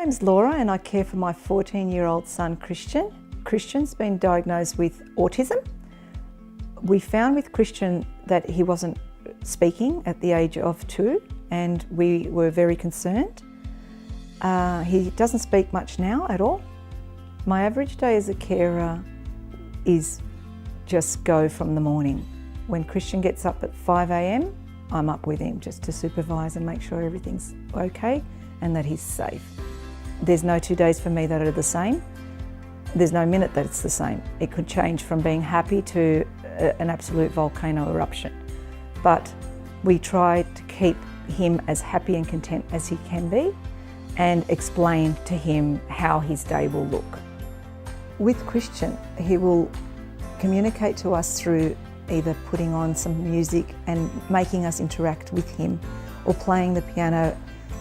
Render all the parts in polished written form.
My name's Laura and I care for my 14-year-old son Christian. Christian's been diagnosed with autism. We found with Christian that he wasn't speaking at the age of 2 and we were very concerned. He doesn't speak much now at all. My average day as a carer is just go from the morning. When Christian gets up at 5 a.m, I'm up with him just to supervise and make sure everything's okay and that he's safe. There's no 2 days for me that are the same. There's no minute that it's the same. It could change from being happy to an absolute volcano eruption. But we try to keep him as happy and content as he can be and explain to him how his day will look. With Christian, he will communicate to us through either putting on some music and making us interact with him, or playing the piano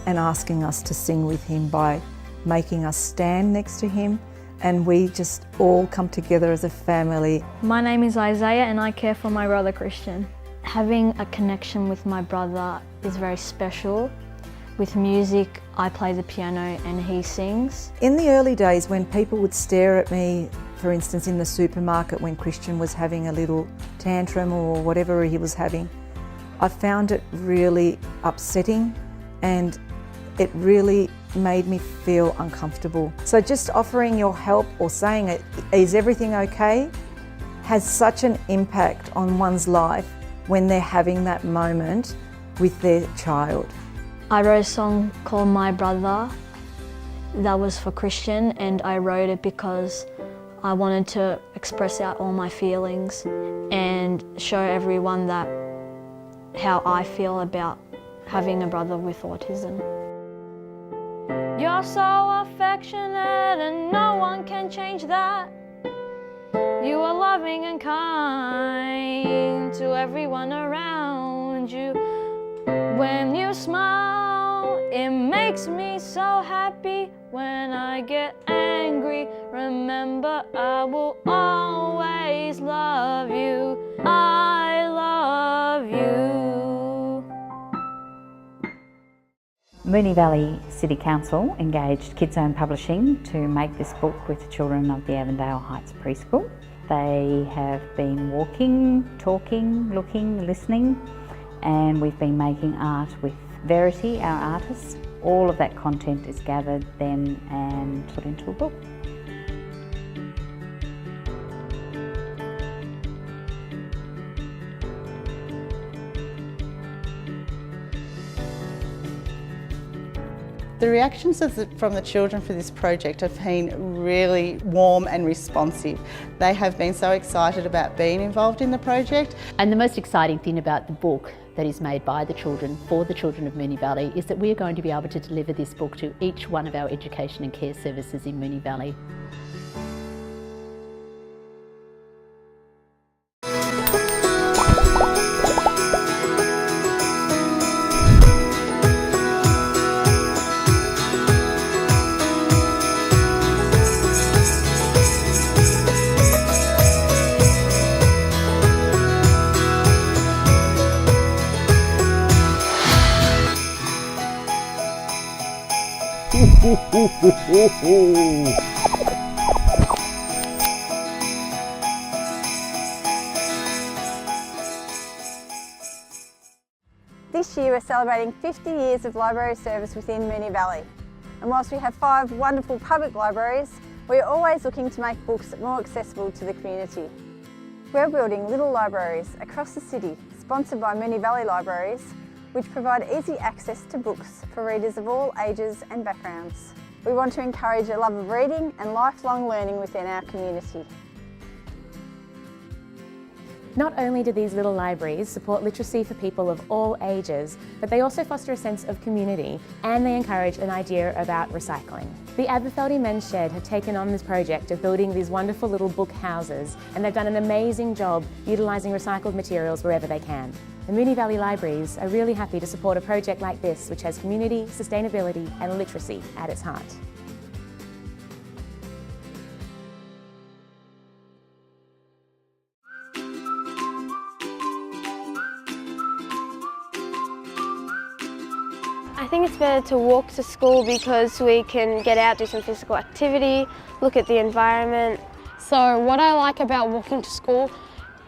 and asking us to sing with him by making us stand next to him, and we just all come together as a family. My name is Isaiah and I care for my brother Christian. Having a connection with my brother is very special. With music, I play the piano and he sings. In the early days when people would stare at me, for instance in the supermarket when Christian was having a little tantrum or whatever he was having, I found it really upsetting and it really made me feel uncomfortable. So just offering your help or saying, is everything okay, has such an impact on one's life when they're having that moment with their child. I wrote a song called My Brother that was for Christian, and I wrote it because I wanted to express out all my feelings and show everyone that how I feel about having a brother with autism. You're so affectionate and no one can change that. You are loving and kind to everyone around you. When you smile, it makes me so happy. When I get angry, remember I will always love you. I love you. Moonee Valley City Council engaged Kids Own Publishing to make this book with children of the Avondale Heights Preschool. They have been walking, talking, looking, listening, and we've been making art with Verity, our artist. All of that content is gathered then and put into a book. The reactions from the children for this project have been really warm and responsive. They have been so excited about being involved in the project. And the most exciting thing about the book that is made by the children for the children of Moonee Valley is that we are going to be able to deliver this book to each one of our education and care services in Moonee Valley. This year we're celebrating 50 years of library service within Moonee Valley. And whilst we have 5 wonderful public libraries, we're always looking to make books more accessible to the community. We're building little libraries across the city, sponsored by Moonee Valley Libraries, which provide easy access to books for readers of all ages and backgrounds. We want to encourage a love of reading and lifelong learning within our community. Not only do these little libraries support literacy for people of all ages, but they also foster a sense of community and they encourage an idea about recycling. The Aberfeldy Men's Shed have taken on this project of building these wonderful little book houses, and they've done an amazing job utilising recycled materials wherever they can. The Moonee Valley Libraries are really happy to support a project like this, which has community, sustainability and literacy at its heart. I think it's better to walk to school because we can get out, do some physical activity, look at the environment. So what I like about walking to school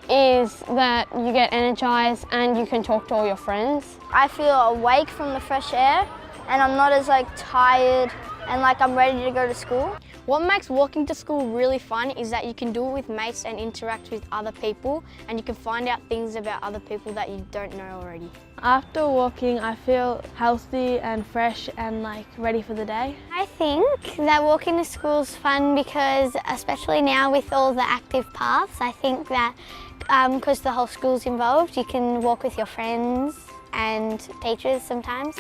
is that you get energised and you can talk to all your friends. I feel awake from the fresh air and I'm not as tired and I'm ready to go to school. What makes walking to school really fun is that you can do it with mates and interact with other people, and you can find out things about other people that you don't know already. After walking, I feel healthy and fresh and ready for the day. I think that walking to school is fun because, especially now with all the active paths, I think that because the whole school's involved, you can walk with your friends and teachers sometimes.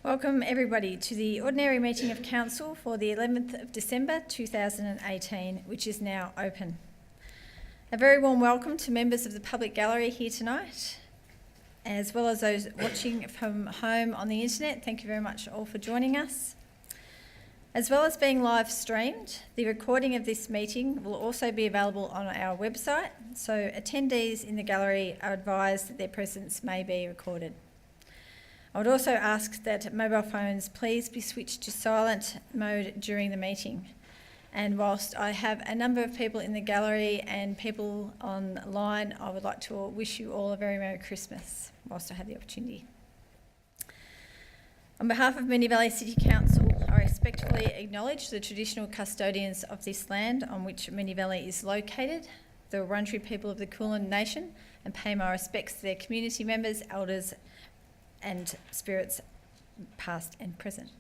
Welcome everybody to the ordinary meeting of Council for the 11th of December 2018, which is now open. A very warm welcome to members of the public gallery here tonight, as well as those watching from home on the internet. Thank you very much all for joining us. As well as being live streamed, the recording of this meeting will also be available on our website, so attendees in the gallery are advised that their presence may be recorded. I would also ask that mobile phones please be switched to silent mode during the meeting. And whilst I have a number of people in the gallery and people online, I would like to wish you all a very Merry Christmas whilst I have the opportunity. On behalf of Moonee Valley City Council, I respectfully acknowledge the traditional custodians of this land on which Moonee Valley is located, the Wurundjeri people of the Kulin Nation, and pay my respects to their community members, elders and spirits past and present.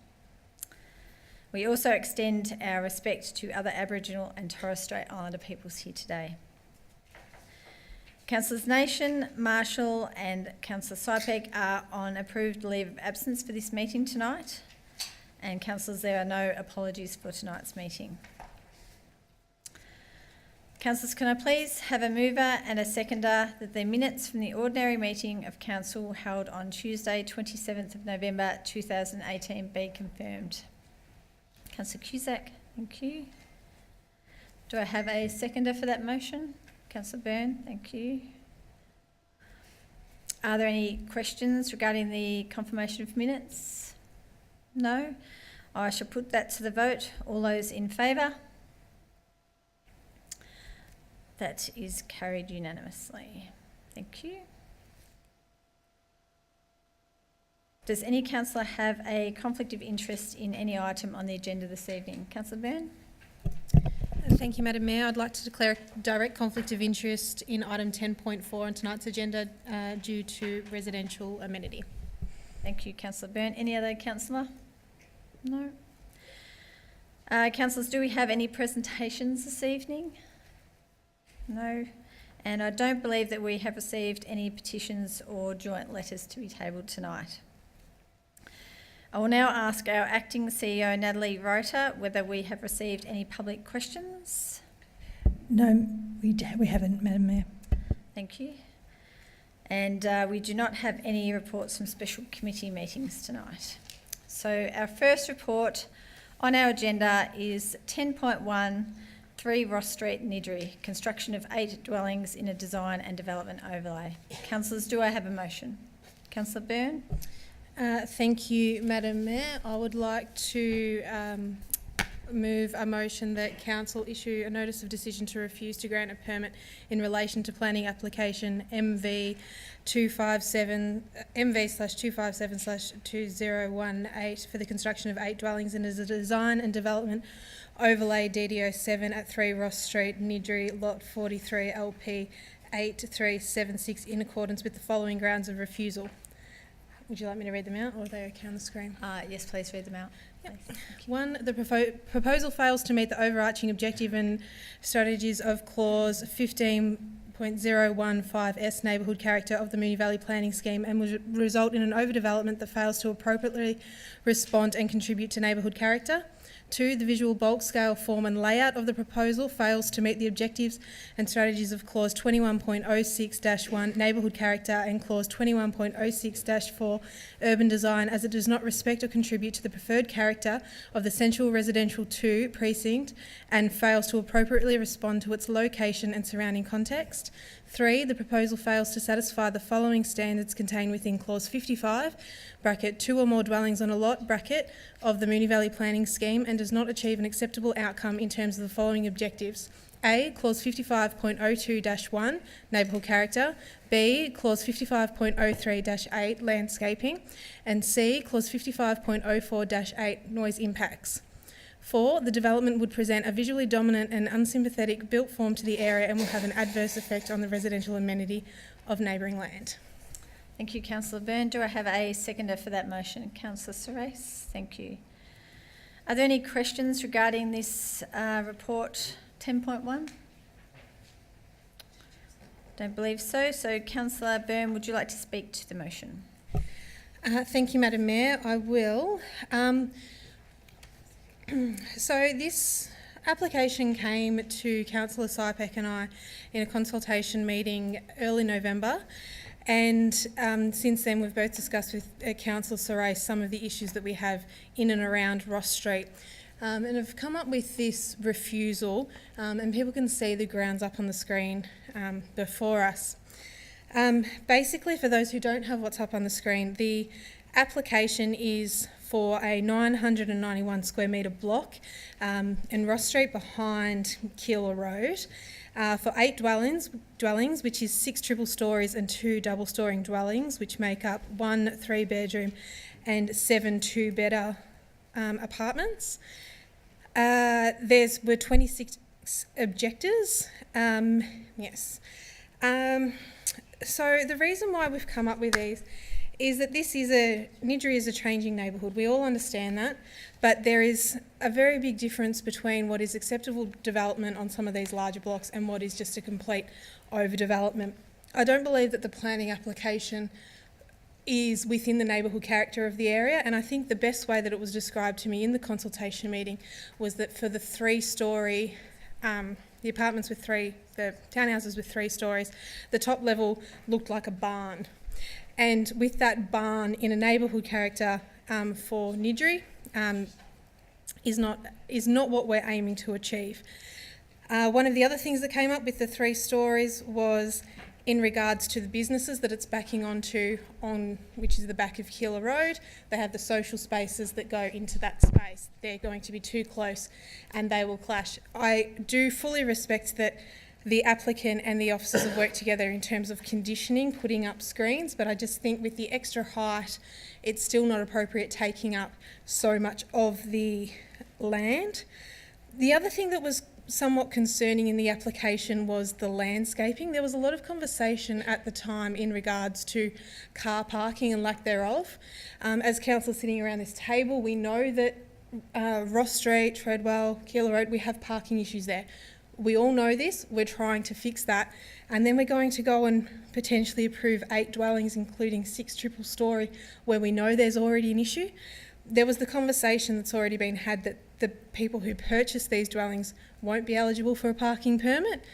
We also extend our respect to other Aboriginal and Torres Strait Islander peoples here today. Councillors Nation, Marshall and Councillor Sypek are on approved leave of absence for this meeting tonight, and councillors, there are no apologies for tonight's meeting. Councillors, can I please have a mover and a seconder that the minutes from the ordinary meeting of Council held on Tuesday 27th of November 2018 be confirmed? Councillor Cusack, thank you. Do I have a seconder for that motion? Councillor Byrne, thank you. Are there any questions regarding the confirmation of minutes? No. I shall put that to the vote. All those in favour? That is carried unanimously. Thank you. Does any councillor have a conflict of interest in any item on the agenda this evening? Councillor Byrne? Thank you, Madam Mayor. I'd like to declare a direct conflict of interest in item 10.4 on tonight's agenda due to residential amenity. Thank you, Councillor Byrne. Any other councillor? No. Councillors, do we have any presentations this evening? No. And I don't believe that we have received any petitions or joint letters to be tabled tonight. I will now ask our Acting CEO, Natalie Rota, whether we have received any public questions. No, we haven't, Madam Mayor. Thank you. And we do not have any reports from special committee meetings tonight. So our first report on our agenda is 10.1, 3 Ross Street, Niddrie, construction of 8 dwellings in a design and development overlay. Councillors, do I have a motion? Councillor Byrne? Thank you, Madam Mayor. I would like to move a motion that Council issue a notice of decision to refuse to grant a permit in relation to planning application MV/257/2018 for the construction of 8 dwellings in a design and development overlay DDO 7 at 3 Ross Street, Niddrie, Lot 43 LP 8376 in accordance with the following grounds of refusal. Would you like me to read them out, or are they okay on the screen? Yes, please read them out. Yep. 1, the proposal fails to meet the overarching objective and strategies of clause 15.015S neighbourhood character of the Moonee Valley Planning Scheme and will result in an overdevelopment that fails to appropriately respond and contribute to neighbourhood character. 2, the visual bulk scale, form and layout of the proposal fails to meet the objectives and strategies of clause 21.06-1 neighbourhood character and clause 21.06-4 urban design, as it does not respect or contribute to the preferred character of the central residential 2 precinct and fails to appropriately respond to its location and surrounding context. 3, the proposal fails to satisfy the following standards contained within clause 55 bracket 2 or more dwellings on a lot bracket of the Moonee Valley Planning Scheme and does not achieve an acceptable outcome in terms of the following objectives. A, clause 55.02-1 neighbourhood character. B, clause 55.03-8 landscaping. And C, clause 55.04-8 noise impacts. 4, the development would present a visually dominant and unsympathetic built form to the area and will have an adverse effect on the residential amenity of neighbouring land. Thank you, Councillor Byrne. Do I have a seconder for that motion? Councillor Sorais. Thank you. Are there any questions regarding this report 10.1? Don't believe so. So, Councillor Byrne, would you like to speak to the motion? Thank you, Madam Mayor. I will. So this application came to Councillor Sypek and I in a consultation meeting early November, and since then we've both discussed with Councillor Sorais some of the issues that we have in and around Ross Street. And I've come up with this refusal, and people can see the grounds up on the screen before us. Basically, for those who don't have what's up on the screen, the application is for a 991 square metre block in Ross Street behind Keeler Road for 8 dwellings, which is 6 triple stories and 2 double-story dwellings, which make up 1 3-bedroom and 7 2-bedder apartments. Were 26 objectors. Yes. So the reason why we've come up with these is that Niddrie is a changing neighbourhood. We all understand that, but there is a very big difference between what is acceptable development on some of these larger blocks and what is just a complete overdevelopment. I don't believe that the planning application is within the neighbourhood character of the area, and I think the best way that it was described to me in the consultation meeting was that for the 3-storey, the apartments with the townhouses with 3 stories, the top level looked like a barn. And with that barn in a neighbourhood character for Niddrie is not what we're aiming to achieve. One of the other things that came up with the 3 stories was In regards to the businesses that it's backing onto, which is the back of Keeler Road, they have the social spaces that go into that space. They're going to be too close and they will clash. I do fully respect that the applicant and the officers have worked together in terms of conditioning, putting up screens, but I just think with the extra height, it's still not appropriate taking up so much of the land. The other thing that was somewhat concerning in the application was the landscaping. There was a lot of conversation at the time in regards to car parking and lack thereof. As council sitting around this table, we know that Ross Street, Treadwell, Keeler Road, we have parking issues there. We all know this, we're trying to fix that, and then we're going to go and potentially approve 8 dwellings, including 6 triple storey, where we know there's already an issue. There was the conversation that's already been had that the people who purchase these dwellings won't be eligible for a parking permit.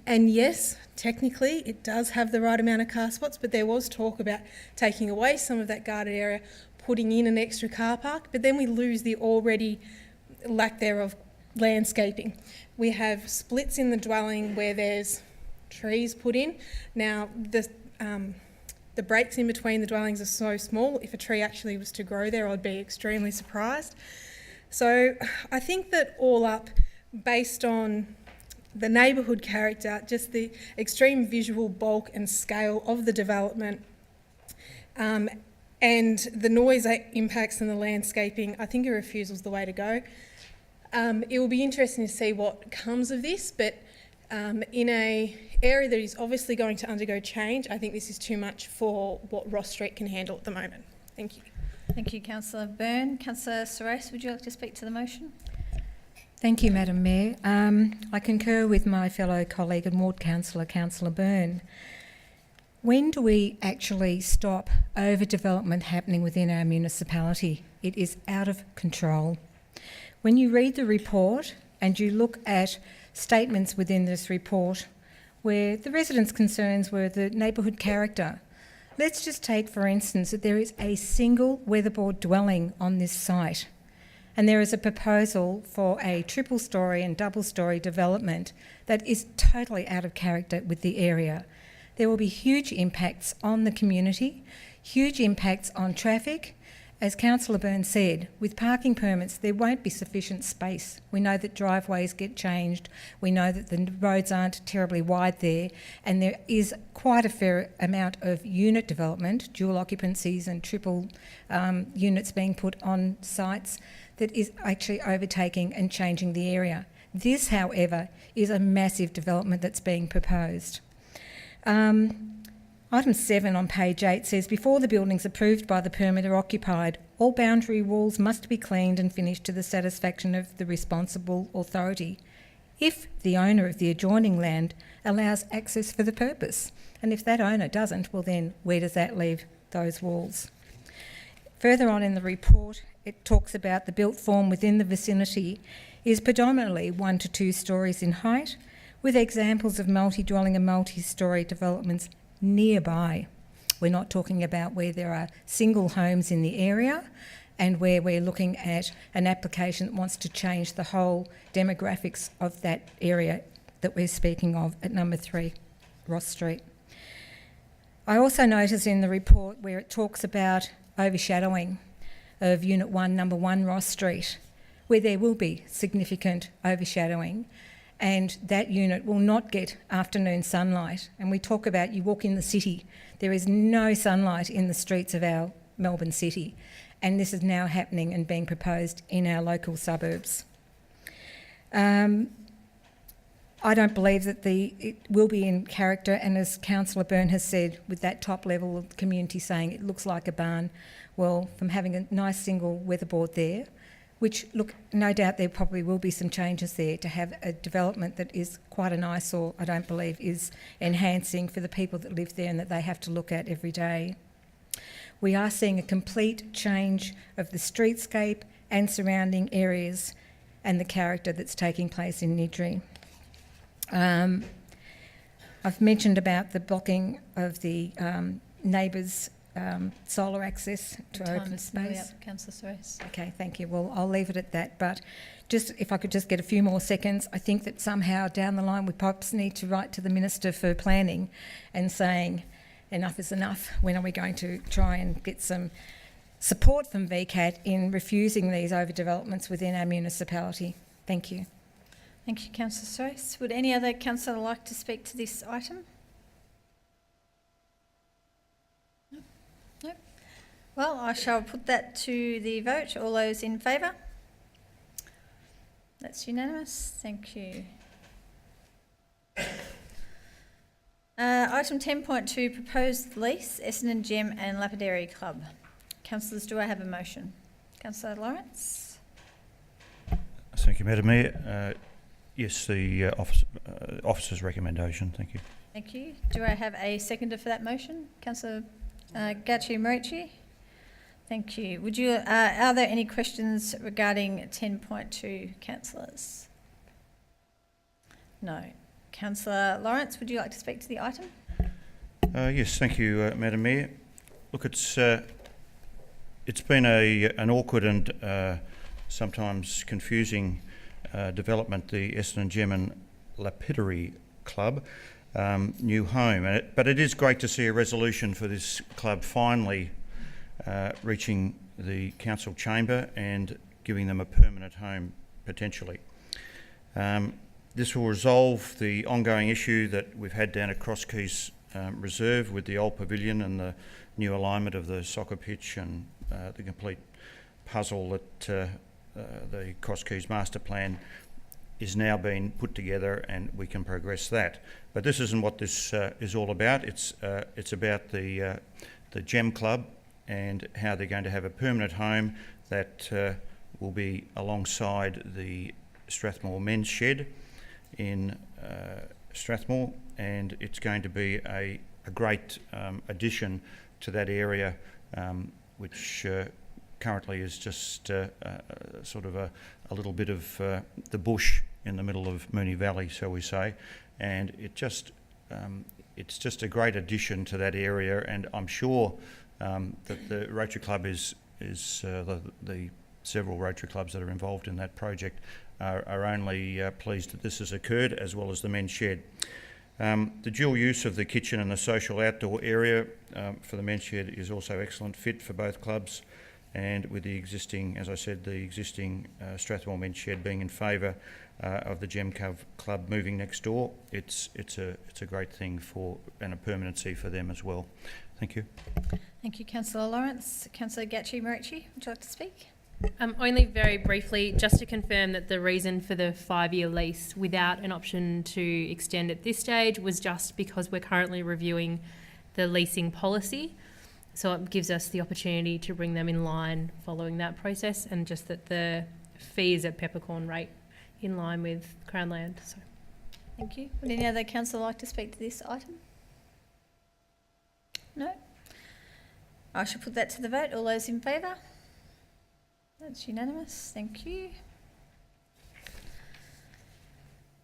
And yes, technically it does have the right amount of car spots, but there was talk about taking away some of that guarded area, putting in an extra car park, but then we lose the already lack thereof landscaping. We have splits in the dwelling where there's trees put in. Now, the breaks in between the dwellings are so small, if a tree actually was to grow there, I'd be extremely surprised. So I think that all up, based on the neighbourhood character, just the extreme visual bulk and scale of the development, and the noise impacts and the landscaping, I think a refusal is the way to go. It will be interesting to see what comes of this, but in an area that is obviously going to undergo change, I think this is too much for what Ross Street can handle at the moment. Thank you. Thank you, Councillor Byrne. Councillor Soros, would you like to speak to the motion? Thank you, Madam Mayor. I concur with my fellow colleague and ward councillor, Councillor Byrne. When do we actually stop overdevelopment happening within our municipality? It is out of control. When you read the report and you look at statements within this report where the residents' concerns were the neighbourhood character, let's just take, for instance, that there is a single weatherboard dwelling on this site and there is a proposal for a triple storey and double storey development that is totally out of character with the area. There will be huge impacts on the community, huge impacts on traffic. As Councillor Byrne said, with parking permits there won't be sufficient space. We know that driveways get changed, we know that the roads aren't terribly wide there, and there is quite a fair amount of unit development, dual occupancies and triple units being put on sites that is actually overtaking and changing the area. This, however, is a massive development that's being proposed. Item 7 on page 8 says, before the buildings approved by the permit are occupied, all boundary walls must be cleaned and finished to the satisfaction of the responsible authority, if the owner of the adjoining land allows access for the purpose. And if that owner doesn't, well then where does that leave those walls? Further on in the report, it talks about the built form within the vicinity is predominantly 1 to 2 storeys in height, with examples of multi-dwelling and multi-storey developments nearby. We're not talking about where there are single homes in the area and where we're looking at an application that wants to change the whole demographics of that area that we're speaking of at number 3, Ross Street. I also notice in the report where it talks about overshadowing of Unit 1, number 1, Ross Street, where there will be significant overshadowing, and that unit will not get afternoon sunlight. And we talk about, you walk in the city, there is no sunlight in the streets of our Melbourne city, and this is now happening and being proposed in our local suburbs. I don't believe that it will be in character, and as Councillor Byrne has said, with that top level of the community saying it looks like a barn, well, from having a nice single weatherboard there, which, look, no doubt there probably will be some changes there, to have a development that is quite an eyesore, I don't believe is enhancing for the people that live there and that they have to look at every day. We are seeing a complete change of the streetscape and surrounding areas and the character that's taking place in Niddrie. I've mentioned about the blocking of the neighbours' solar access to Time open is nearly space? up, Councillor Soares. Okay, thank you. Well, I'll leave it at that. But just if I could just get a few more seconds, I think that somehow down the line we perhaps need to write to the Minister for Planning and saying enough is enough. When are we going to try and get some support from VCAT in refusing these overdevelopments within our municipality? Thank you. Thank you, Councillor Soares. Would any other councillor like to speak to this item? No. Well, I shall put that to the vote. All those in favour? That's unanimous. Thank you. Item 10.2, proposed lease, Essendon Gem and Lapidary Club. Councillors, do I have a motion? Councillor Lawrence? Thank you, Madam Mayor. Yes, the officer's recommendation. Thank you. Thank you. Do I have a seconder for that motion? Councillor Gacci-Marici? Thank you. Would you? Are there any questions regarding 10.2, councillors? No. Councillor Lawrence, would you like to speak to the item? Yes, thank you, Madam Mayor. Look, it's been an awkward and sometimes confusing development, the Essendon Gem and Lapidary Club new home. But it is great to see a resolution for this club finally reaching the council chamber and giving them a permanent home potentially. This will resolve the ongoing issue that we've had down at Cross Keys Reserve with the old pavilion and the new alignment of the soccer pitch and the complete puzzle that the Cross Keys master plan is now being put together, and we can progress that. But this isn't what this is all about. It's about the Gem Club and how they're going to have a permanent home that will be alongside the Strathmore Men's Shed in Strathmore, and it's going to be a great addition to that area, which currently is just sort of a little bit of the bush in the middle of Moonee Valley, shall we say, and it's just a great addition to that area, and I'm sure that the Rotary Club is the several Rotary Clubs that are involved in that project are only pleased that this has occurred, as well as the men's shed. The dual use of the kitchen and the social outdoor area for the men's shed is also excellent fit for both clubs, and with the existing, as I said, the existing Strathmore men's shed being in favour of the Gem Club moving next door, it's a great thing for and a permanency for them as well. Thank you. Thank you, Councillor Lawrence. Councillor Gacci-Marici, would you like to speak? Only very briefly, just to confirm that the reason for the 5-year lease without an option to extend at this stage was just because we're currently reviewing the leasing policy. So it gives us the opportunity to bring them in line following that process, and just that the fee is at peppercorn rate in line with Crown Land. So. Thank you. Would any other councillor like to speak to this item? No? I shall put that to the vote. All those in favour? That's unanimous. Thank you.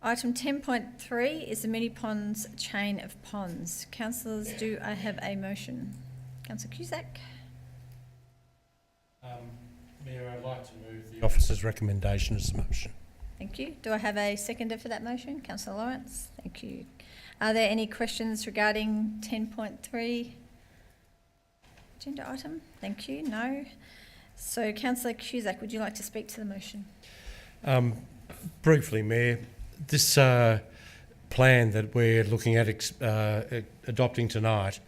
Item 10.3 is the Moonee Ponds chain of ponds. Councillors, do I have a motion? Councillor Cusack. Mayor, I'd like to move the officer's recommendation as a motion. Thank you. Do I have a seconder for that motion? Councillor Lawrence. Thank you. Are there any questions regarding 10.3 agenda item? Thank you. No. So, Councillor Cusack, would you like to speak to the motion? Briefly, Mayor, this plan that we're looking at adopting tonight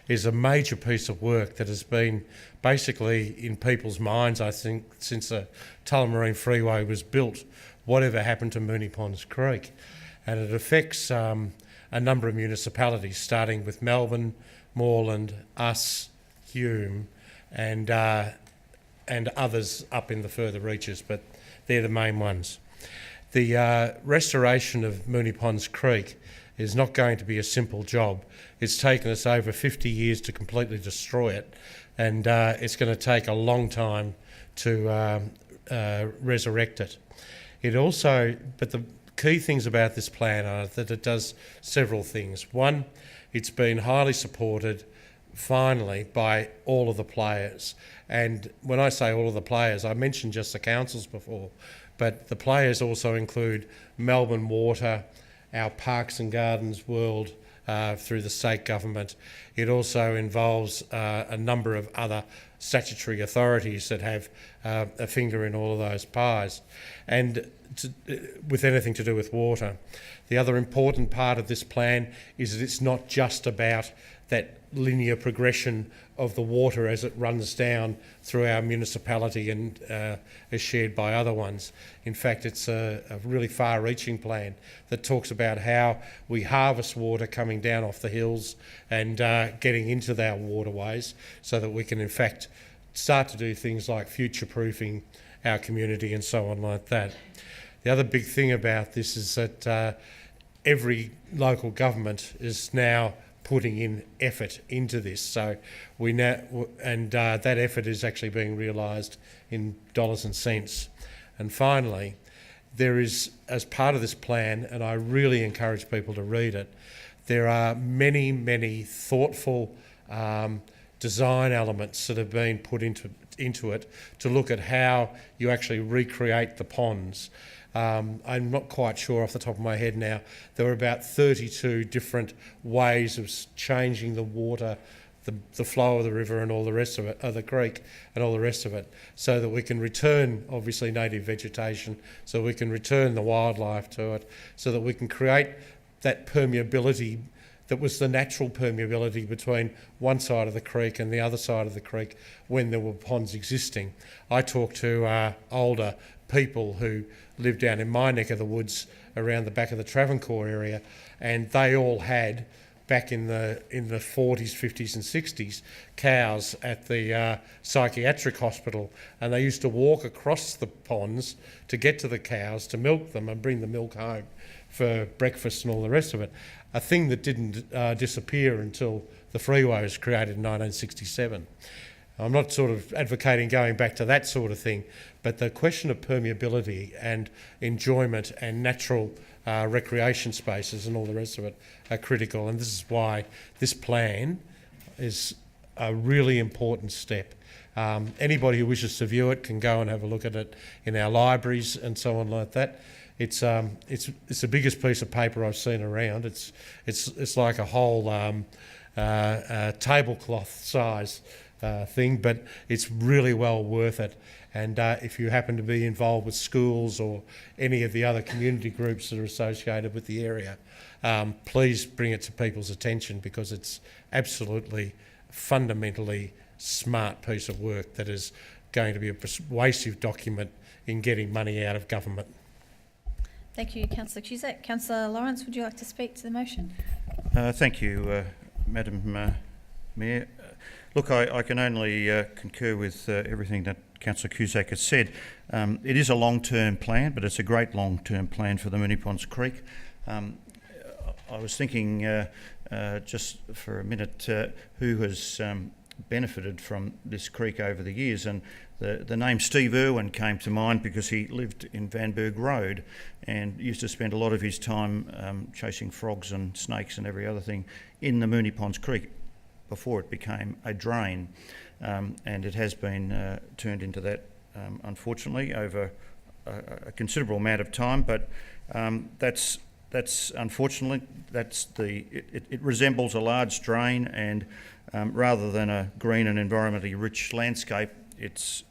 is a major piece of work that has been basically in people's minds, I think, since the Tullamarine Freeway was built, whatever happened to Moonee Ponds Creek. And it affects a number of municipalities, starting with Melbourne, Moreland, us, Hume, and others up in the further reaches, but they're the main ones. The restoration of Moonee Ponds Creek is not going to be a simple job. It's taken us over 50 years to completely destroy it, and it's going to take a long time to resurrect it. But the key things about this plan are that it does several things. One, it's been highly supported finally by all of the players. And when I say all of the players, I mentioned just the councils before, but the players also include Melbourne Water, our Parks and Gardens World through the state government. It also involves a number of other statutory authorities that have a finger in all of those pies. And with anything to do with water. The other important part of this plan is that it's not just about that linear progression of the water as it runs down through our municipality and is shared by other ones. In fact, it's a really far-reaching plan that talks about how we harvest water coming down off the hills and getting into our waterways so that we can in fact start to do things like future-proofing our community and so on like that. The other big thing about this is that every local government is now putting in effort into this. So we now, and that effort is actually being realised in dollars and cents. And finally, there is, as part of this plan, and I really encourage people to read it, there are many, many thoughtful design elements that have been put into it to look at how you actually recreate the ponds. I'm not quite sure off the top of my head now. There were about 32 different ways of changing the water, the flow of the river and all the rest of it, of the creek and all the rest of it, so that we can return, obviously, native vegetation, so we can return the wildlife to it, so that we can create that permeability that was the natural permeability between one side of the creek and the other side of the creek when there were ponds existing. I talked to older people who live down in my neck of the woods around the back of the Travancore area, and they all had, back in the 40s, 50s and 60s, cows at the psychiatric hospital, and they used to walk across the ponds to get to the cows, to milk them and bring the milk home for breakfast and all the rest of it. A thing that didn't disappear until the freeway was created in 1967. I'm not sort of advocating going back to that sort of thing, but the question of permeability and enjoyment and natural recreation spaces and all the rest of it are critical, and this is why this plan is a really important step. Anybody who wishes to view it can go and have a look at it in our libraries and so on like that. It's the biggest piece of paper I've seen around. It's like a whole tablecloth size thing, but it's really well worth it. And if you happen to be involved with schools or any of the other community groups that are associated with the area, please bring it to people's attention, because it's absolutely fundamentally smart piece of work that is going to be a persuasive document in getting money out of government. Thank you, Councillor Cusack. Councillor Lawrence, would you like to speak to the motion? Thank you, Madam Mayor. Look, I can only concur with everything that Councillor Cusack has said. It is a long-term plan, but it's a great long-term plan for the Moonee Ponds Creek. I was thinking just for a minute who has benefited from this creek over the years, and the name Steve Irwin came to mind because he lived in Vanberg Road and used to spend a lot of his time chasing frogs and snakes and every other thing in the Moonee Ponds Creek before it became a drain, and it has been turned into that, unfortunately, over a considerable amount of time. But that's unfortunately it resembles a large drain, and rather than a green and environmentally rich landscape, it's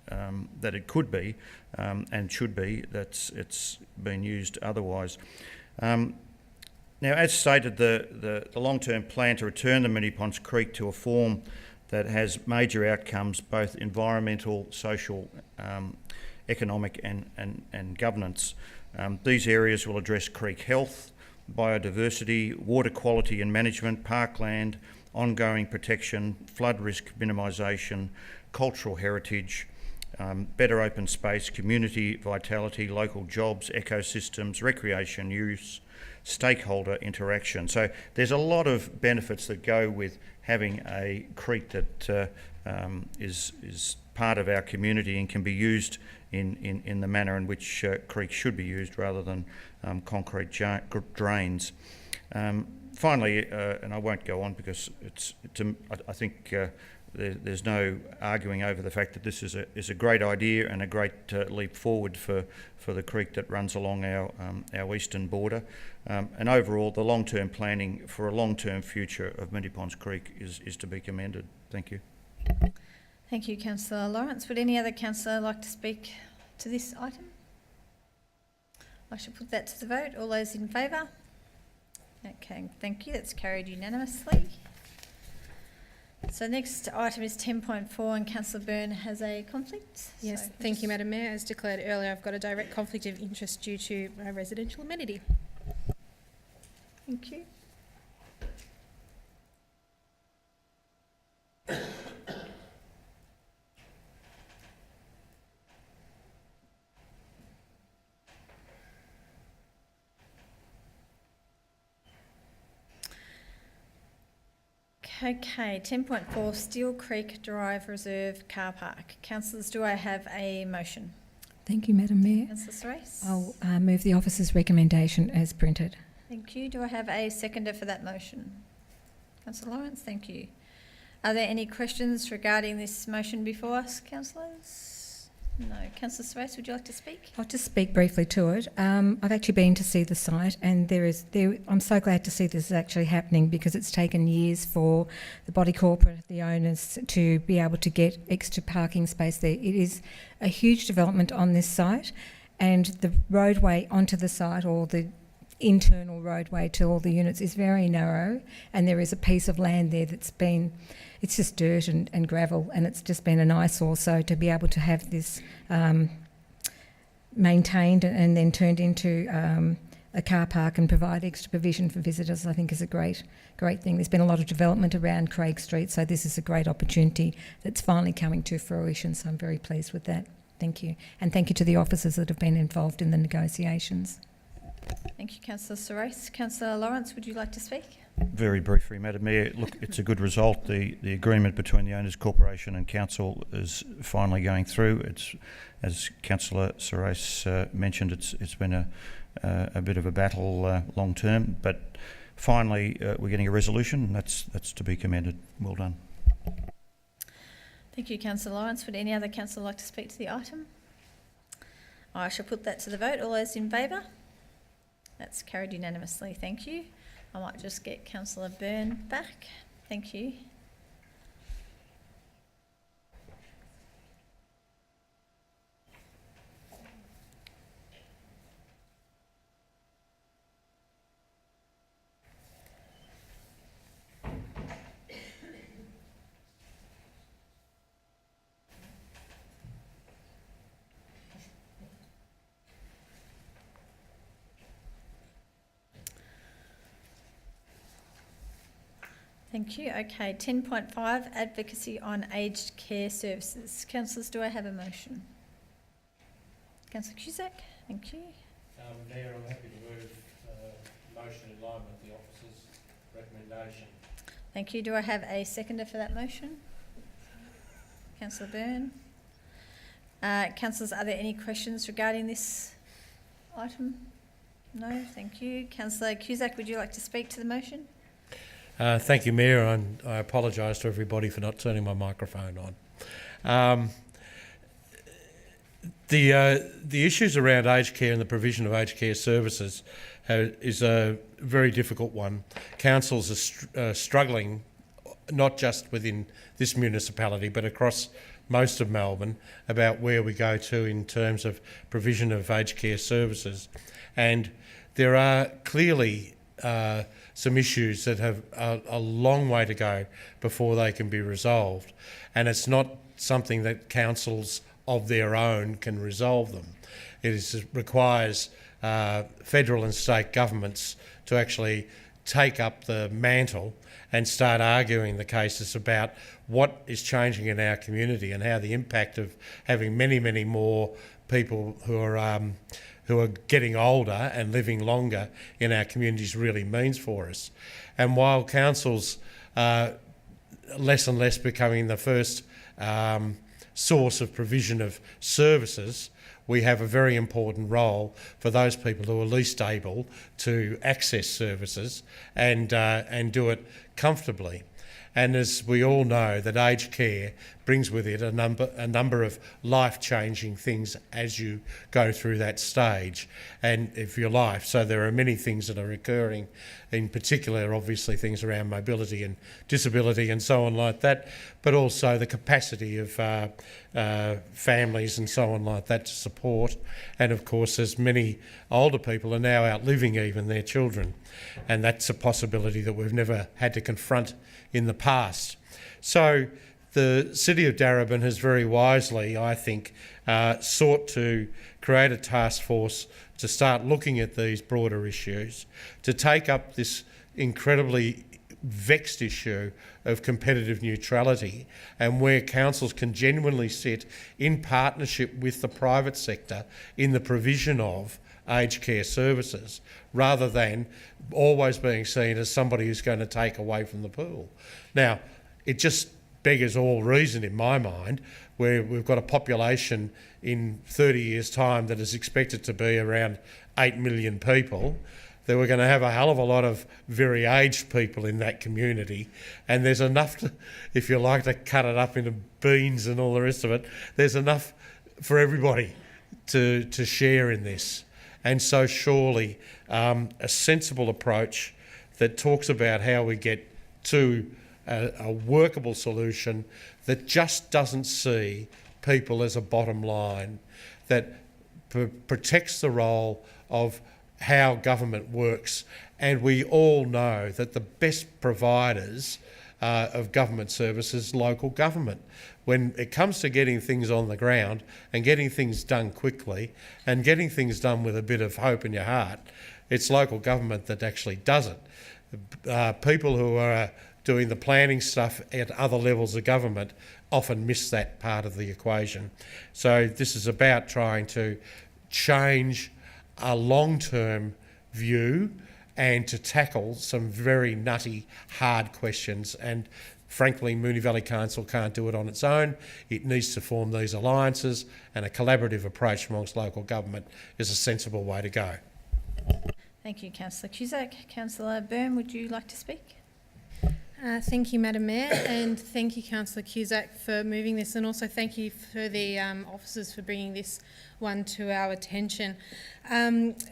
that it could be and should be, it's been used otherwise. Now, as stated, the long-term plan to return the Moonee Ponds Creek to a form that has major outcomes, both environmental, social, economic and governance. These areas will address creek health, biodiversity, water quality and management, parkland, ongoing protection, flood risk minimisation, cultural heritage, better open space, community vitality, local jobs, ecosystems, recreation use, stakeholder interaction. So there's a lot of benefits that go with having a creek that is part of our community and can be used in the manner in which creeks should be used, rather than concrete drains. finally, and I won't go on because I think there's no arguing over the fact that this is a great idea and a great leap forward for the creek that runs along our eastern border. And overall, the long-term planning for a long-term future of Moonee Ponds Creek is to be commended. Thank you. Thank you, Councillor Lawrence. Would any other councillor like to speak to this item? I shall put that to the vote. All those in favour? Okay, thank you. That's carried unanimously. So next item is 10.4 and Councillor Byrne has a conflict. Yes, So thank you, Madam Mayor. As declared earlier, I've got a direct conflict of interest due to a residential amenity. Thank you. Okay, 10.4 Steel Creek Drive Reserve Car Park. Councillors, do I have a motion? Thank you, Madam Mayor. Councillor Surace? I'll move the officer's recommendation as printed. Thank you. Do I have a seconder for that motion? Councillor Lawrence, thank you. Are there any questions regarding this motion before us, councillors? No. Councillor Surace, would you like to speak? I'll just speak briefly to it. I've actually been to see the site, and I'm so glad to see this is actually happening because it's taken years for the body corporate, the owners, to be able to get extra parking space there. It is a huge development on this site, and the roadway onto the site, or the internal roadway to all the units, is very narrow, and there is a piece of land there it's just dirt and gravel, and it's just been an eyesore. So to be able to have this maintained and then turned into a car park and provide extra provision for visitors, I think is a great thing. There's been a lot of development around Craig Street, so this is a great opportunity that's finally coming to fruition, so I'm very pleased with that. Thank you. And thank you to the officers that have been involved in the negotiations. Thank you, Councillor Surace. Councillor Lawrence, would you like to speak? Very briefly, Madam Mayor. Look, it's a good result. The agreement between the Owners Corporation and Council is finally going through. It's, as Councillor Surace mentioned, it's been a bit of a battle long term, but finally we're getting a resolution, and that's to be commended. Well done. Thank you, Councillor Lawrence. Would any other councillor like to speak to the item? I shall put that to the vote. All those in favour? That's carried unanimously. Thank you. I might just get Councillor Byrne back. Thank you. Thank you. Okay, 10.5, Advocacy on Aged Care Services. Councillors, do I have a motion? Councillor Cusack, thank you. Mayor, I'm happy to move motion in line with the officer's recommendation. Thank you. Do I have a seconder for that motion? Councillor Byrne. Councillors, are there any questions regarding this item? No, thank you. Councillor Cusack, would you like to speak to the motion? Thank you, Mayor, and I apologise to everybody for not turning my microphone on. The issues around aged care and the provision of aged care services is a very difficult one. Councils are struggling, not just within this municipality, but across most of Melbourne, about where we go to in terms of provision of aged care services. And there are clearly some issues that have a long way to go before they can be resolved. And it's not something that councils of their own can resolve them. It requires federal and state governments to actually take up the mantle and start arguing the cases about what is changing in our community and how the impact of having many, many more people who are getting older and living longer in our communities really means for us. And while councils are less and less becoming the first source of provision of services, we have a very important role for those people who are least able to access services and do it comfortably. And as we all know, that aged care brings with it a number of life-changing things as you go through that stage and of your life. So there are many things that are occurring, in particular, obviously, things around mobility and disability and so on like that, but also the capacity of families and so on like that to support. And of course, as many older people are now outliving even their children, and that's a possibility that we've never had to confront in the past. So the City of Darebin has very wisely, I think, sought to create a task force to start looking at these broader issues, to take up this incredibly vexed issue of competitive neutrality, and where councils can genuinely sit in partnership with the private sector in the provision of aged care services, rather than always being seen as somebody who's going to take away from the pool. Now, it just beggars all reason in my mind, where we've got a population in 30 years' time that is expected to be around 8 million people, that we're going to have a hell of a lot of very aged people in that community, and there's enough to, if you like to cut it up into beans and all the rest of it, there's enough for everybody to share in this. And so surely a sensible approach that talks about how we get to a workable solution that just doesn't see people as a bottom line, that protects the role of how government works. And we all know that the best providers of government services, local government. When it comes to getting things on the ground and getting things done quickly and getting things done with a bit of hope in your heart, it's local government that actually does it. People who are doing the planning stuff at other levels of government often miss that part of the equation. So this is about trying to change a long-term view and to tackle some very nutty, hard questions. And frankly, Moonee Valley Council can't do it on its own. It needs to form these alliances, and a collaborative approach amongst local government is a sensible way to go. Thank you, Councillor Cusack. Councillor Byrne, would you like to speak? Thank you, Madam Mayor, and thank you, Councillor Cusack, for moving this, and also thank you for the officers for bringing this one to our attention.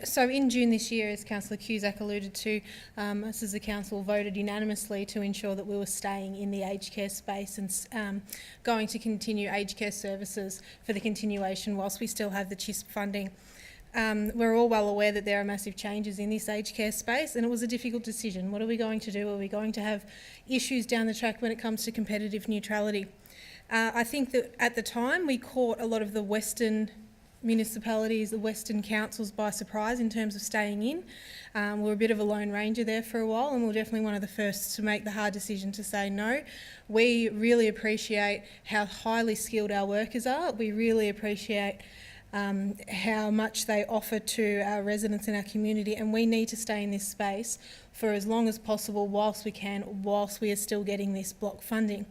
So in June this year, as Councillor Cusack alluded to, us as a council voted unanimously to ensure that we were staying in the aged care space and going to continue aged care services for the continuation whilst we still have the CHISP funding. We're all well aware that there are massive changes in this aged care space, and it was a difficult decision. What are we going to do? Are we going to have issues down the track when it comes to competitive neutrality? I think that at the time we caught a lot of the Western municipalities, the Western councils by surprise in terms of staying in. We're a bit of a lone ranger there for a while, and we're definitely one of the first to make the hard decision to say no. We really appreciate how highly skilled our workers are. We really appreciate how much they offer to our residents in our community, and we need to stay in this space for as long as possible whilst we can, whilst we are still getting this block funding.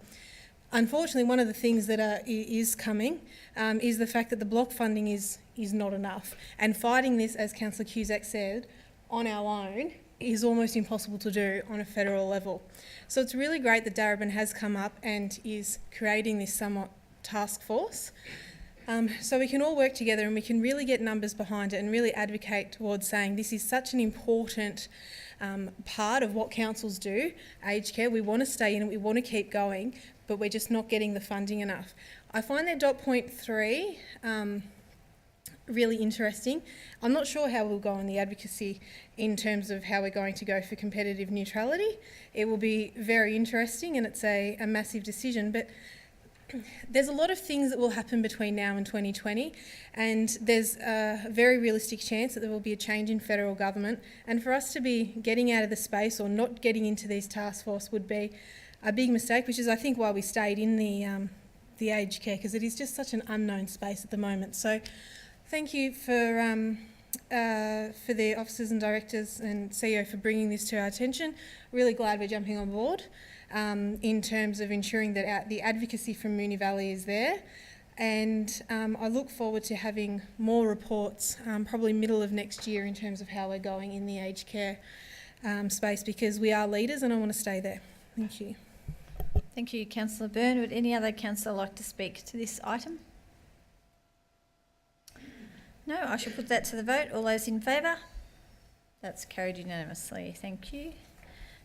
Unfortunately, one of the things that is coming is the fact that the block funding is not enough, and fighting this, as Councillor Cusack said, on our own is almost impossible to do on a federal level. So it's really great that Darebin has come up and is creating this somewhat task force. So we can all work together and we can really get numbers behind it and really advocate towards saying this is such an important part of what councils do, aged care. We want to stay in it, we want to keep going, but we're just not getting the funding enough. I find their dot point 3 really interesting. I'm not sure how we'll go in the advocacy in terms of how we're going to go for competitive neutrality. It will be very interesting, and it's a massive decision, but there's a lot of things that will happen between now and 2020, and there's a very realistic chance that there will be a change in federal government, and for us to be getting out of the space or not getting into these task force would be a big mistake, which is I think why we stayed in the aged care, because it is just such an unknown space at the moment. So thank you for the officers and directors and CEO for bringing this to our attention. Really glad we're jumping on board in terms of ensuring that the advocacy from Moonee Valley is there. And I look forward to having more reports, probably middle of next year, in terms of how we're going in the aged care space, because we are leaders and I want to stay there. Thank you. Thank you, Councillor Byrne. Would any other councillor like to speak to this item? No, I shall put that to the vote. All those in favour? That's carried unanimously. Thank you.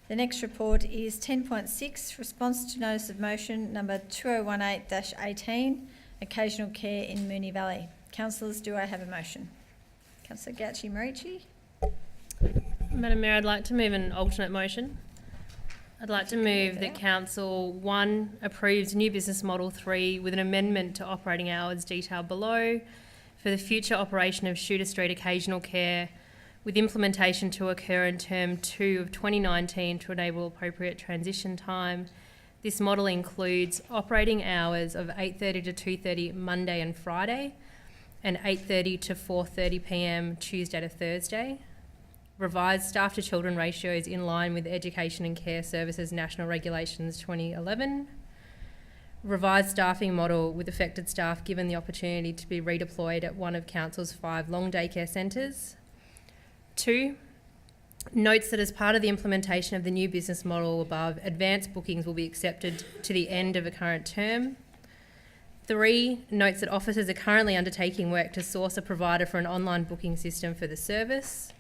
The next report is 10.6, Response to Notice of Motion number 2018-18, Occasional Care in Moonee Valley. Councillors, do I have a motion? Councillor Gauci-Marici. Madam Mayor, I'd like to move an alternate motion. I'd like to move that Council 1 approves new business model 3 with an amendment to operating hours detailed below for the future operation of Shooter Street Occasional Care, with implementation to occur in term 2 of 2019 to enable appropriate transition time. This model includes operating hours of 8:30 to 2:30 Monday and Friday, and 8:30 to 4:30 p.m. Tuesday to Thursday. Revised staff to children ratios in line with Education and Care Services National Regulations 2011. Revised staffing model with affected staff given the opportunity to be redeployed at one of Council's 5 long daycare centres. 2, notes that as part of the implementation of the new business model above, advanced bookings will be accepted to the end of a current term. 3, notes that officers are currently undertaking work to source a provider for an online booking system for the service.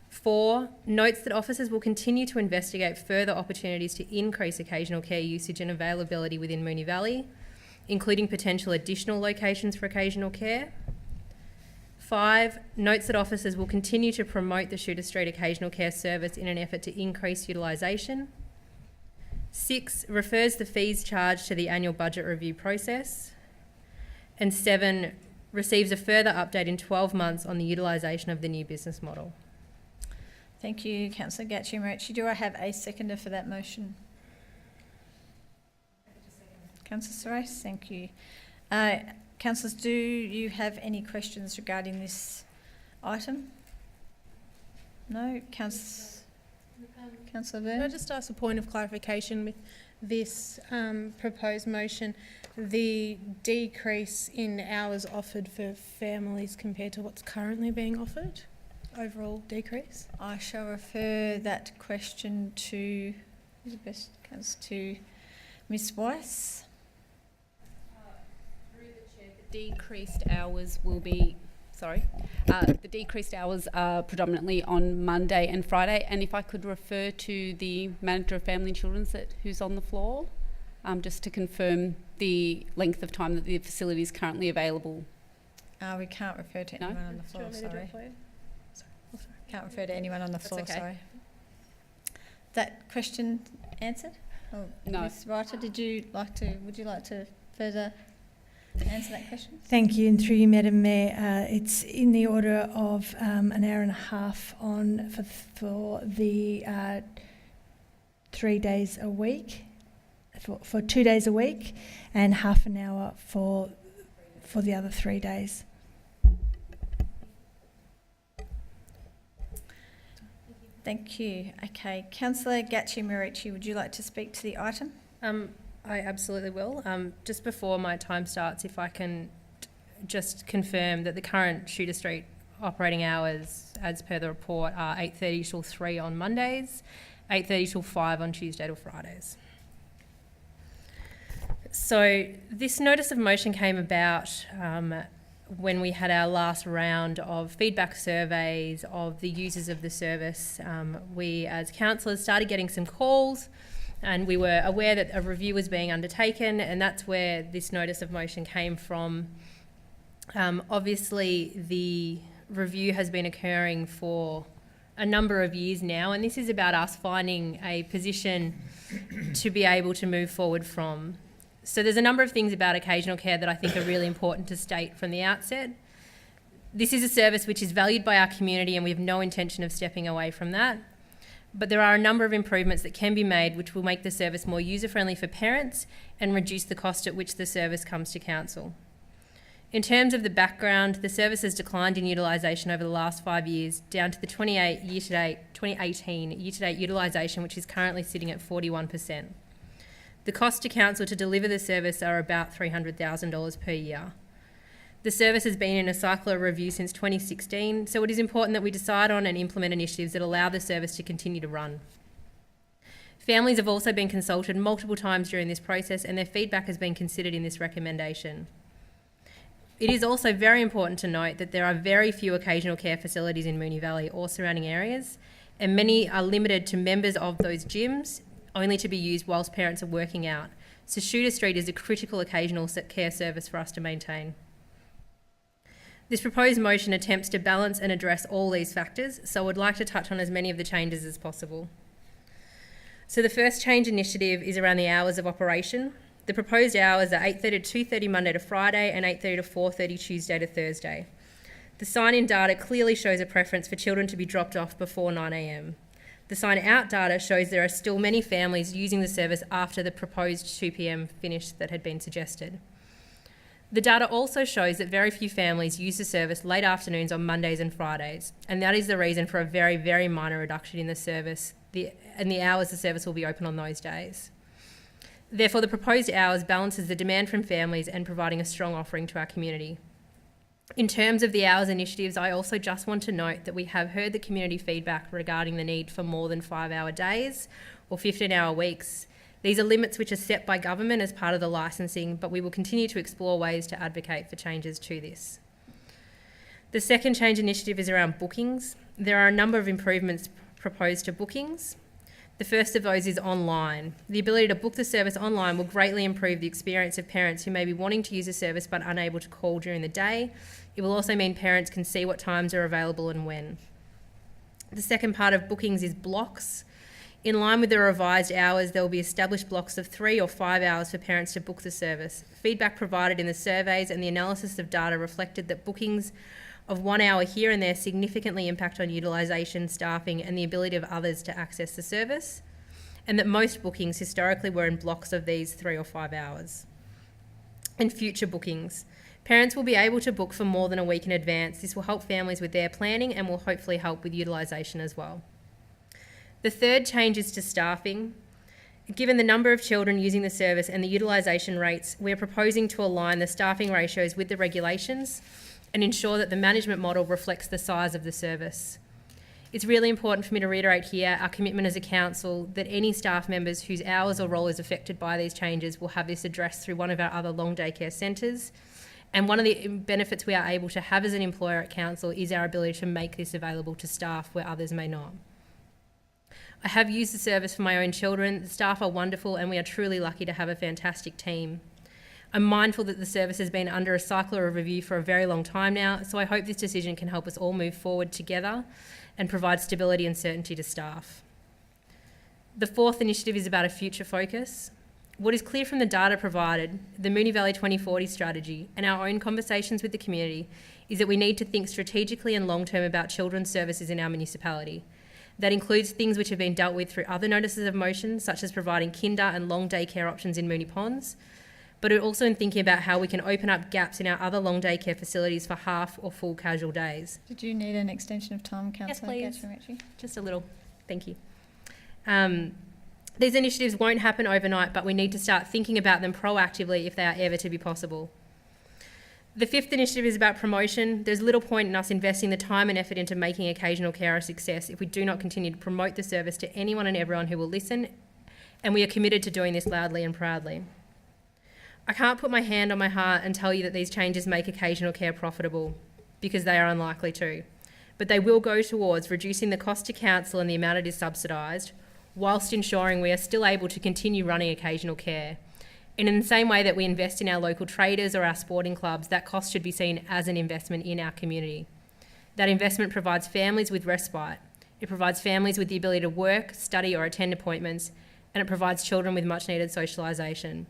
4, notes that officers will continue to investigate further opportunities to increase occasional care usage and availability within Moonee Valley, including potential additional locations for occasional care. 5, notes that officers will continue to promote the Shooter Street Occasional Care Service in an effort to increase utilisation. 6, refers the fees charged to the annual budget review process. And 7, receives a further update in 12 months on the utilisation of the new business model. Thank you, Councillor Gauci-Marici. Do I have a seconder for that motion? Councillor Soares, thank you. Councillors, do you have any questions regarding this item? No? Councillor Byrne? Can I just ask a point of clarification with this proposed motion? The decrease in hours offered for families compared to what's currently being offered? Overall decrease? I shall refer that question to, who's the best councillor, to Ms Weiss. Through the Chair, the decreased hours will be, the decreased hours are predominantly on Monday and Friday, and if I could refer to the Manager of Family and Children's who's on the floor, just to confirm the length of time that the facility is currently available. We can't refer to anyone on the floor, sorry. Can't refer to anyone on the floor, okay. Sorry. That question answered? Oh, no. Ms Writer, would you like to further answer that question? Thank you, and through you, Madam Mayor, it's in the order of an hour and a half on for the 3 days a week, for 2 days a week, and half an hour for the other 3 days. Thank you. Okay, Councillor Gauci-Marici, would you like to speak to the item? I absolutely will. Just before my time starts, if I can just confirm that the current Shooter Street operating hours, as per the report, are 8:30 till 3 on Mondays, 8:30 till 5 on Tuesday till Fridays. So this notice of motion came about when we had our last round of feedback surveys of the users of the service. We as councillors started getting some calls, and we were aware that a review was being undertaken, and that's where this notice of motion came from. Obviously the review has been occurring for a number of years now, and this is about us finding a position to be able to move forward from. So there's a number of things about occasional care that I think are really important to state from the outset. This is a service which is valued by our community, and we have no intention of stepping away from that. But there are a number of improvements that can be made which will make the service more user-friendly for parents and reduce the cost at which the service comes to council. In terms of the background, the service has declined in utilisation over the last 5 years, down to the 2018 year-to-date utilisation, which is currently sitting at 41%. The cost to council to deliver the service are about $300,000 per year. The service has been in a cycle of review since 2016, so it is important that we decide on and implement initiatives that allow the service to continue to run. Families have also been consulted multiple times during this process, and their feedback has been considered in this recommendation. It is also very important to note that there are very few occasional care facilities in Moonee Valley or surrounding areas, and many are limited to members of those gyms, only to be used whilst parents are working out. So Shooter Street is a critical occasional care service for us to maintain. This proposed motion attempts to balance and address all these factors, so I would like to touch on as many of the changes as possible. So the first change initiative is around the hours of operation. The proposed hours are 8:30 to 2:30 Monday to Friday and 8:30 to 4:30 Tuesday to Thursday. The sign-in data clearly shows a preference for children to be dropped off before 9 a.m. The sign-out data shows there are still many families using the service after the proposed 2 p.m. finish that had been suggested. The data also shows that very few families use the service late afternoons on Mondays and Fridays, and that is the reason for a very, very minor reduction in the service and the hours the service will be open on those days. Therefore, the proposed hours balances the demand from families and providing a strong offering to our community. In terms of the hours initiatives, I also just want to note that we have heard the community feedback regarding the need for more than 5-hour days or 15-hour weeks. These are limits which are set by government as part of the licensing, but we will continue to explore ways to advocate for changes to this. The second change initiative is around bookings. There are a number of improvements proposed to bookings. The first of those is online. The ability to book the service online will greatly improve the experience of parents who may be wanting to use the service but unable to call during the day. It will also mean parents can see what times are available and when. The second part of bookings is blocks. In line with the revised hours, there will be established blocks of 3 or 5 hours for parents to book the service. Feedback provided in the surveys and the analysis of data reflected that bookings of 1 hour here and there significantly impact on utilisation, staffing and the ability of others to access the service, and that most bookings historically were in blocks of these 3 or 5 hours. And future bookings. Parents will be able to book for more than a week in advance. This will help families with their planning and will hopefully help with utilisation as well. The third change is to staffing. Given the number of children using the service and the utilisation rates, we are proposing to align the staffing ratios with the regulations and ensure that the management model reflects the size of the service. It's really important for me to reiterate here our commitment as a council that any staff members whose hours or role is affected by these changes will have this addressed through one of our other long day care centres. And one of the benefits we are able to have as an employer at council is our ability to make this available to staff where others may not. I have used the service for my own children. The staff are wonderful and we are truly lucky to have a fantastic team. I'm mindful that the service has been under a cycle of review for a very long time now, so I hope this decision can help us all move forward together and provide stability and certainty to staff. The fourth initiative is about a future focus. What is clear from the data provided, the Moonee Valley 2040 strategy and our own conversations with the community is that we need to think strategically and long-term about children's services in our municipality. That includes things which have been dealt with through other notices of motion, such as providing kinder and long day care options in Moonee Ponds, but also in thinking about how we can open up gaps in our other long day care facilities for half or full casual days. Did you need an extension of time, Councillor? Yes, please. Just a little. Thank you. These initiatives won't happen overnight, but we need to start thinking about them proactively if they are ever to be possible. The fifth initiative is about promotion. There's little point in us investing the time and effort into making occasional care a success if we do not continue to promote the service to anyone and everyone who will listen, and we are committed to doing this loudly and proudly. I can't put my hand on my heart and tell you that these changes make occasional care profitable, because they are unlikely to, but they will go towards reducing the cost to council and the amount it is subsidised, whilst ensuring we are still able to continue running occasional care. And in the same way that we invest in our local traders or our sporting clubs, that cost should be seen as an investment in our community. That investment provides families with respite. It provides families with the ability to work, study or attend appointments, and it provides children with much needed socialisation.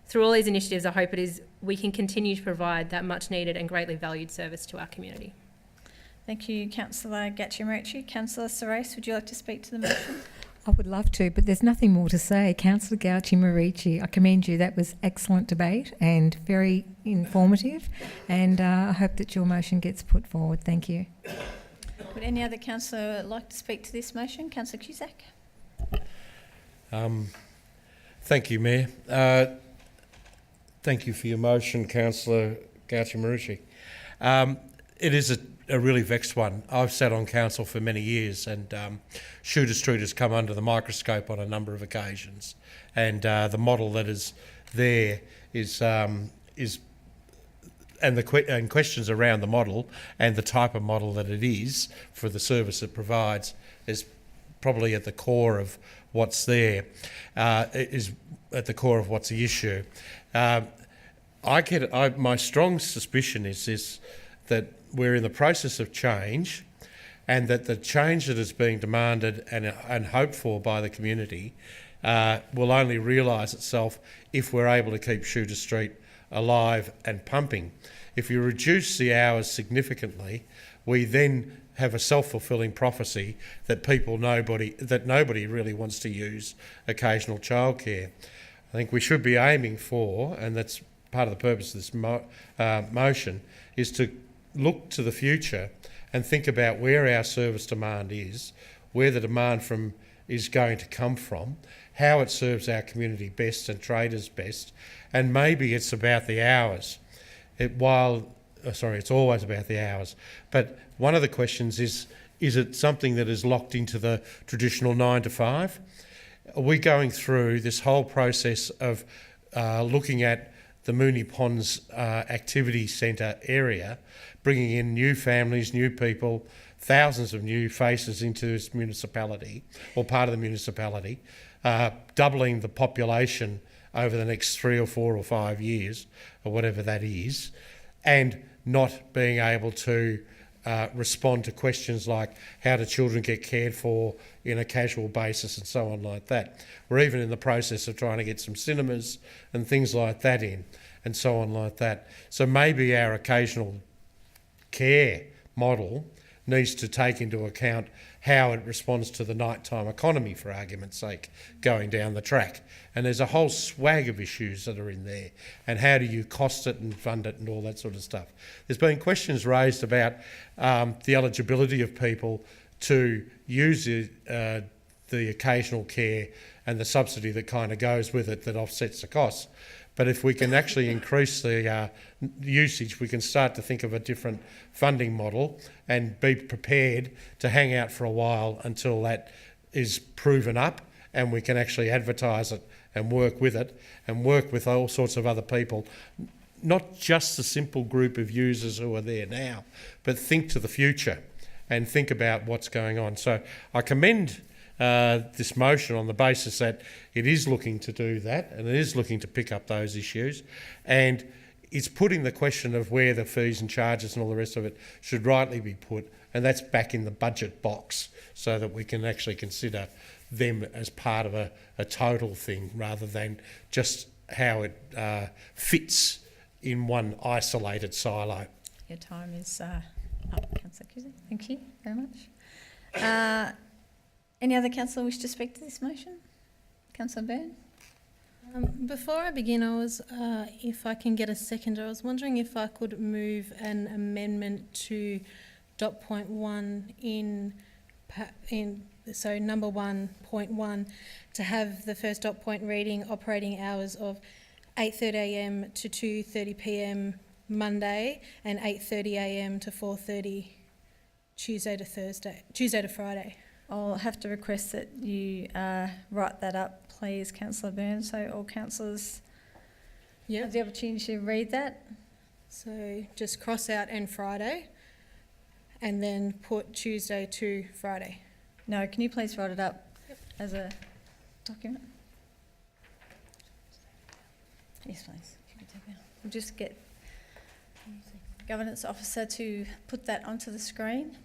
Through all these initiatives, I hope we can continue to provide that much needed and greatly valued service to our community. Thank you, Councillor Gatchimerici. Councillor Sorais, would you like to speak to the motion? I would love to, but there's nothing more to say. Councillor Gatchimerici, I commend you. That was excellent debate and very informative, and I hope that your motion gets put forward. Thank you. Would any other councillor like to speak to this motion? Councillor Cusack. Thank you, Mayor. Thank you for your motion, Councillor Gauchi-Marucci. It is a really vexed one. I've sat on council for many years, and Shooter Street has come under the microscope on a number of occasions. And the model that is there is and questions around the model and the type of model that it is for the service it provides is probably at the core of what's there. Is at the core of what's the issue. My strong suspicion is this, that we're in the process of change, and that the change that is being demanded and hoped for by the community will only realise itself if we're able to keep Shooter Street alive and pumping. If you reduce the hours significantly, we then have a self-fulfilling prophecy that nobody really wants to use occasional childcare. I think we should be aiming for, and that's part of the purpose of this motion, is to look to the future and think about where our service demand is, where the demand is going to come from, how it serves our community best and traders best, and maybe it's about the hours. It's always about the hours. But one of the questions is it something that is locked into the traditional 9 to 5? Are we going through this whole process of looking at the Moonee Ponds Activity Centre area, bringing in new families, new people, thousands of new faces into this municipality, or part of the municipality, doubling the population over the next 3 or 4 or 5 years, or whatever that is, and not being able to respond to questions like how do children get cared for in a casual basis and so on like that. We're even in the process of trying to get some cinemas and things like that in and so on like that. So maybe our occasional care model needs to take into account how it responds to the nighttime economy, for argument's sake, going down the track. And there's a whole swag of issues that are in there. And how do you cost it and fund it and all that sort of stuff? There's been questions raised about the eligibility of people to use the occasional care and the subsidy that kind of goes with it that offsets the costs. But if we can actually increase the usage, we can start to think of a different funding model and be prepared to hang out for a while until that is proven up and we can actually advertise it and work with it and work with all sorts of other people. Not just the simple group of users who are there now, but think to the future and think about what's going on. So I commend this motion on the basis that it is looking to do that and it is looking to pick up those issues, and it's putting the question of where the fees and charges and all the rest of it should rightly be put, and that's back in the budget box so that we can actually consider them as part of a total thing rather than just how it fits in one isolated silo. Your time is up, Councillor Cusi. Thank you very much. Any other councillor wish to speak to this motion? Councillor Byrne? Before I begin, if I can get a seconder, I was wondering if I could move an amendment to dot point 1 so number 1.1, to have the first dot point reading operating hours of 8:30am to 2:30pm Monday and 8:30am to 4:30 Tuesday to Friday. I'll have to request that you write that up, please, Councillor Byrne, so all councillors have the opportunity to read that. So just cross out "and Friday" and then put Tuesday to Friday. No, can you please write it up as a document? Yes, please. We'll just get Governance Officer to put that onto the screen.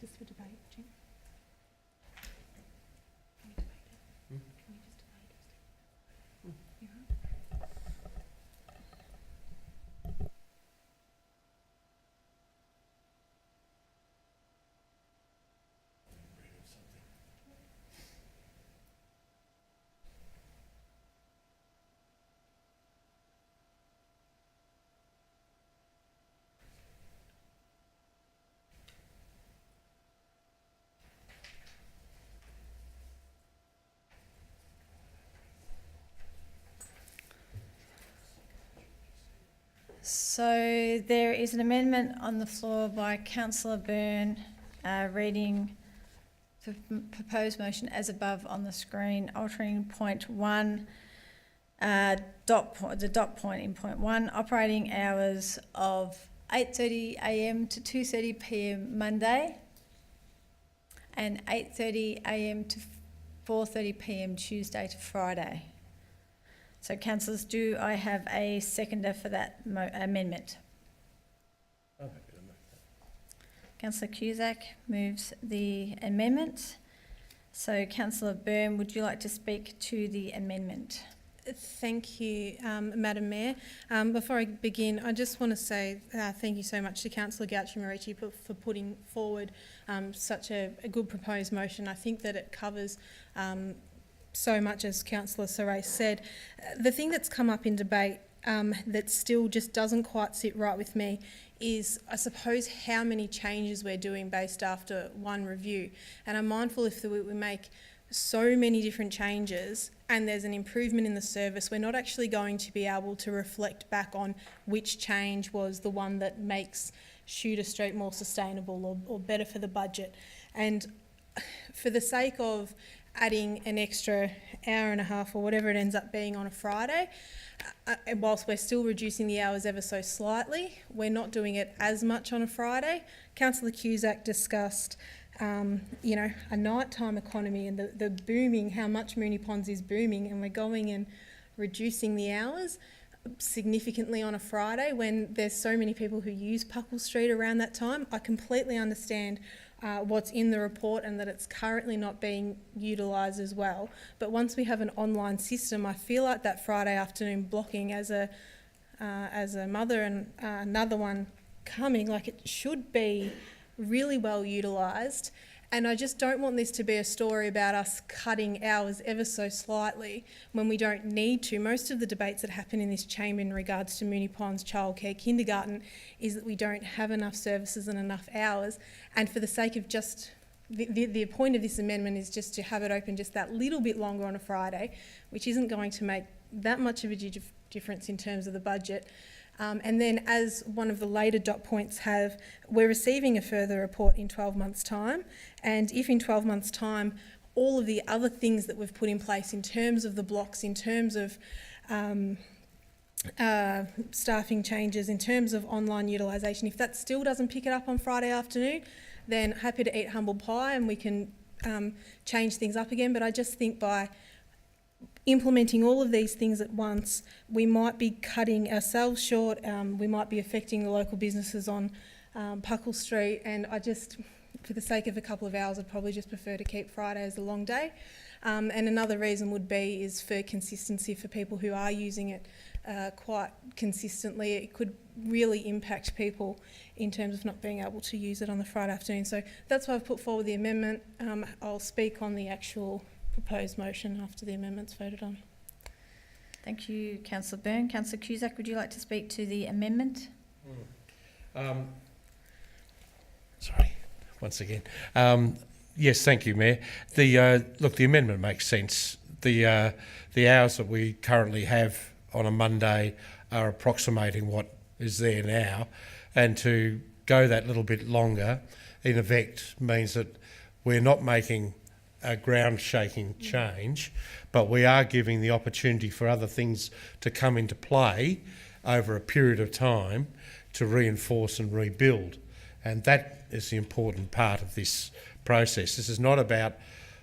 Just for debate, Jim. So there is an amendment on the floor by Councillor Byrne, reading the proposed motion as above on the screen, altering point 1, the dot point in point 1, operating hours of 8:30 a.m. to 2:30 p.m. Monday and 8:30 a.m. to 4:30 p.m. Tuesday to Friday. So, councillors, do I have a seconder for that amendment? I'm happy to move that. Councillor Cusack moves the amendment. So, Councillor Byrne, would you like to speak to the amendment? Thank you, Madam Mayor. Before I begin, I just want to say thank you so much to Councillor Gauci-Marici for putting forward such a good proposed motion. I think that it covers so much, as Councillor Saray said. The thing that's come up in debate that still just doesn't quite sit right with me is, I suppose, how many changes we're doing based after one review. And I'm mindful if we make so many different changes and there's an improvement in the service, we're not actually going to be able to reflect back on which change was the one that makes Shooter Street more sustainable or better for the budget. And for the sake of adding an extra hour and a half or whatever it ends up being on a Friday, whilst we're still reducing the hours ever so slightly, we're not doing it as much on a Friday. Councillor Cusack discussed a nighttime economy and the booming, how much Moonee Ponds is booming, and we're going and reducing the hours significantly on a Friday when there's so many people who use Puckle Street around that time. I completely understand what's in the report and that it's currently not being utilised as well. But once we have an online system, I feel like that Friday afternoon blocking as a mother and another one coming, like it should be really well utilised. And I just don't want this to be a story about us cutting hours ever so slightly when we don't need to. Most of the debates that happen in this chamber in regards to Moonee Ponds childcare kindergarten is that we don't have enough services and enough hours. And for the sake of just the point of this amendment is just to have it open just that little bit longer on a Friday, which isn't going to make that much of a difference in terms of the budget. And then, as one of the later dot points have, we're receiving a further report in 12 months' time. And if in 12 months' time, all of the other things that we've put in place in terms of the blocks, in terms of staffing changes, in terms of online utilisation, if that still doesn't pick it up on Friday afternoon, then happy to eat humble pie and we can change things up again. But I just think by implementing all of these things at once, we might be cutting ourselves short, we might be affecting the local businesses on Puckle Street, and I just, for the sake of a couple of hours, I'd probably just prefer to keep Friday as a long day. And another reason would be is for consistency for people who are using it quite consistently. It could really impact people in terms of not being able to use it on the Friday afternoon. So that's why I've put forward the amendment. I'll speak on the actual proposed motion after the amendment's voted on. Thank you, Councillor Byrne. Councillor Cusack, would you like to speak to the amendment? Sorry, once again. Yes, thank you, Mayor. Look, the amendment makes sense. The hours that we currently have on a Monday are approximating what is there now, and to go that little bit longer, in effect, means that we're not making a ground-shaking change, but we are giving the opportunity for other things to come into play over a period of time to reinforce and rebuild. And that is the important part of this process. This is not about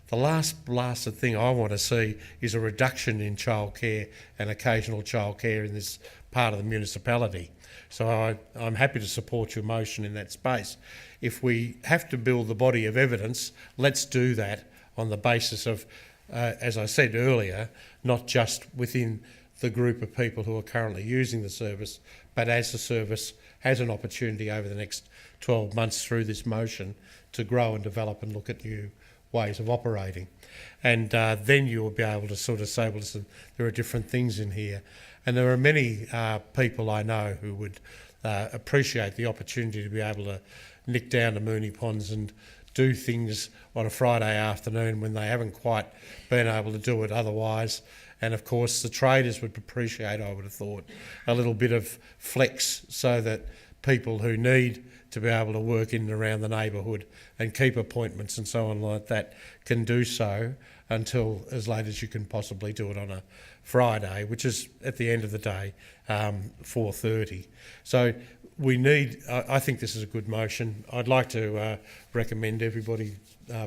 the last blasted thing I want to see is a reduction in childcare and occasional childcare in this part of the municipality. So I'm happy to support your motion in that space. If we have to build the body of evidence, let's do that on the basis of, as I said earlier, not just within the group of people who are currently using the service, but as the service has an opportunity over the next 12 months through this motion to grow and develop and look at new ways of operating. And then you'll be able to sort of say, well, listen, there are different things in here. And there are many people I know who would appreciate the opportunity to be able to nick down to Moonee Ponds and do things on a Friday afternoon when they haven't quite been able to do it otherwise, And of course the traders would appreciate, I would have thought, a little bit of flex so that people who need to be able to work in and around the neighbourhood and keep appointments and so on like that can do so until as late as you can possibly do it on a Friday, which is at the end of the day 4:30. So we need, I think this is a good motion. I'd like to recommend everybody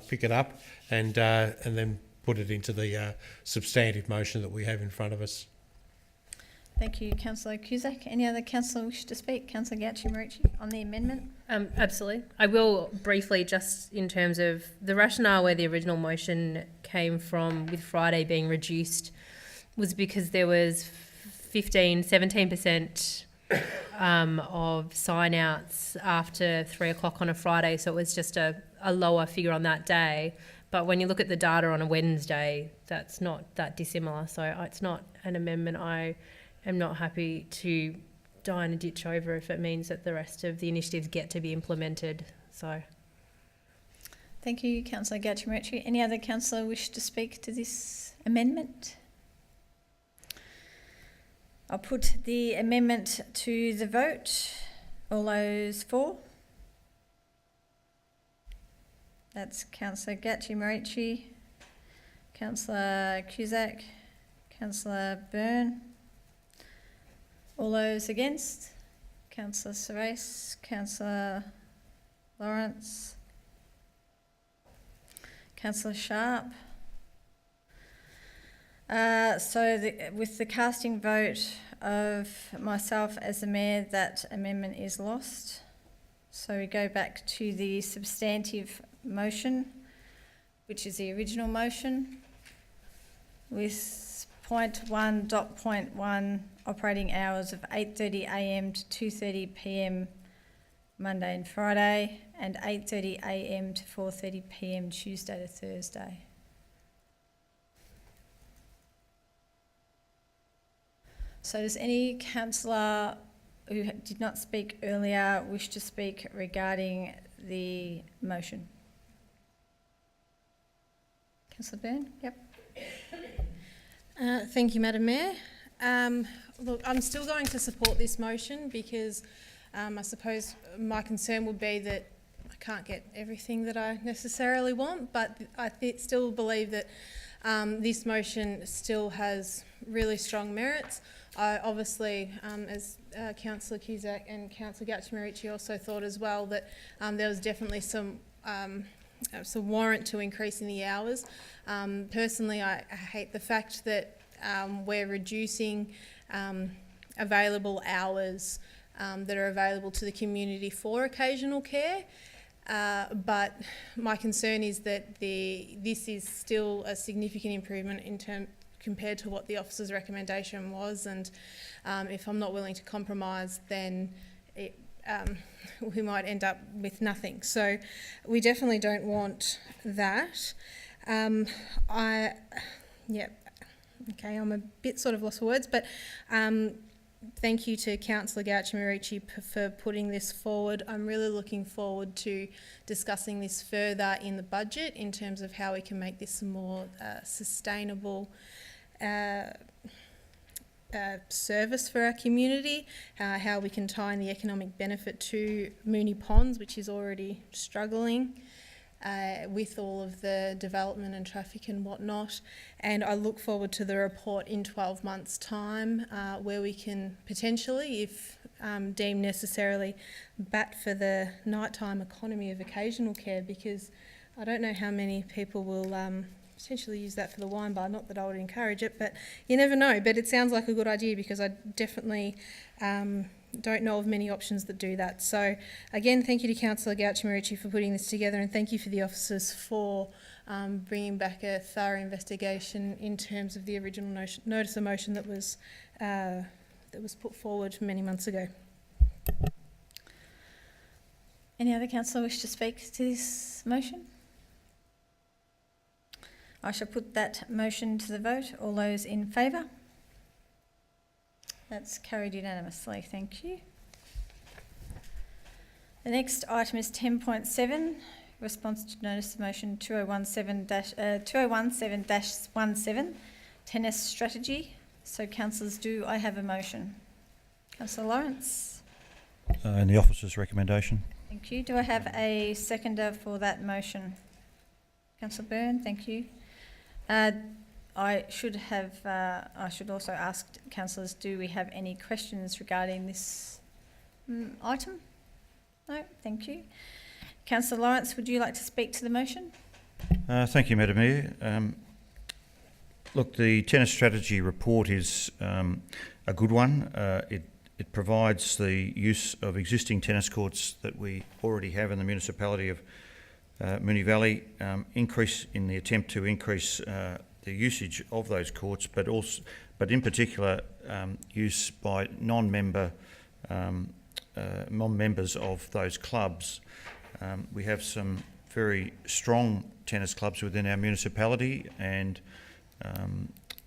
pick it up and then put it into the substantive motion that we have in front of us. Thank you, Councillor Cusack. Any other councillor wish to speak? Councillor Gauci on the amendment? Absolutely. I will briefly, just in terms of the rationale where the original motion came from with Friday being reduced, was because there was 17% of sign-outs after 3 o'clock on a Friday, so it was just a lower figure on that day. But when you look at the data on a Wednesday, that's not that dissimilar. So it's not an amendment I am not happy to die in a ditch over if it means that the rest of the initiatives get to be implemented. So, thank you, Councillor Gauci. Any other councillor wish to speak to this amendment? I'll put the amendment to the vote. All those for? That's Councillor Gauci, Councillor Cusack, Councillor Byrne. All those against? Councillor Serrais, Councillor Lawrence, Councillor Sharp. With the casting vote of myself as the Mayor, that amendment is lost. So we go back to the substantive motion, which is the original motion, with point 1.1 operating hours of 8:30 a.m. to 2:30 p.m. Monday and Friday, and 8:30 a.m. to 4:30 p.m. Tuesday to Thursday. So does any councillor who did not speak earlier wish to speak regarding the motion? Councillor Byrne? Yep. Thank you, Madam Mayor. Look, I'm still going to support this motion because I suppose my concern would be that I can't get everything that I necessarily want, but I still believe that this motion still has really strong merits. I obviously, as Councillor Cusack and Councillor Gauci also thought as well that there was definitely some warrant to increasing the hours. Personally, I hate the fact that we're reducing available hours that are available to the community for occasional care. But my concern is that this is still a significant improvement compared to what the officer's recommendation was, and if I'm not willing to compromise, then we might end up with nothing. So we definitely don't want that. I'm a bit sort of lost for words, but thank you to Councillor Gauci for putting this forward. I'm really looking forward to discussing this further in the budget in terms of how we can make this a more sustainable service for our community, how we can tie in the economic benefit to Moonee Ponds, which is already struggling with all of the development and traffic and whatnot. And I look forward to the report in 12 months' time where we can potentially, if deemed necessarily, bat for the nighttime economy of occasional care, because I don't know how many people will potentially use that for the wine bar. Not that I would encourage it, but you never know. But it sounds like a good idea, because I definitely don't know of many options that do that. So again, thank you to Councillor Gauci for putting this together, and thank you for the officers for bringing back a thorough investigation in terms of the original notice of motion that was put forward many months ago. Any other councillor wish to speak to this motion? I shall put that motion to the vote. All those in favour? That's carried unanimously. Thank you. The next item is 10.7, response to notice of motion 2017-17, tennis strategy. So councillors, do I have a motion? Councillor Lawrence. And the officer's recommendation. Thank you. Do I have a seconder for that motion? Councillor Byrne, thank you. I should also ask councillors, do we have any questions regarding this item? No, thank you. Councillor Lawrence, would you like to speak to the motion? Thank you, Madam Mayor. Look, the tennis strategy report is a good one. It provides the use of existing tennis courts that we already have in the municipality of Moonee Valley, in the attempt to increase the usage of those courts, but in particular use by non-members of those clubs. We have some very strong tennis clubs within our municipality, and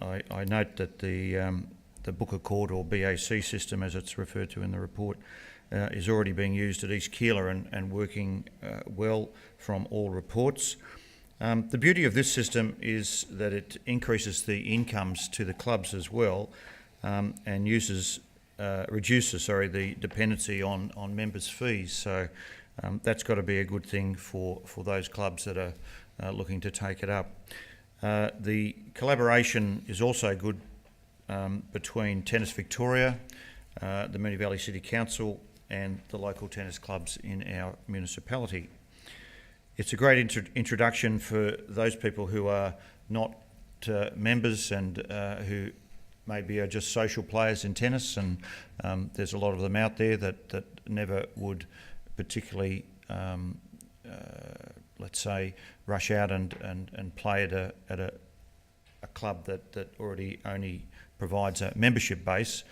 I note that the Booker Court, or BAC system as it's referred to in the report, is already being used at East Keilor and working well from all reports. The beauty of this system is that it increases the incomes to the clubs as well, and reduces the dependency on members' fees. So that's got to be a good thing for those clubs that are looking to take it up. The collaboration is also good between Tennis Victoria, the Moonee Valley City Council and the local tennis clubs in our municipality. It's a great introduction for those people who are not members and who maybe are just social players in tennis, and there's a lot of them out there that never would particularly, let's say, rush out and play at a club that already only provides a membership base.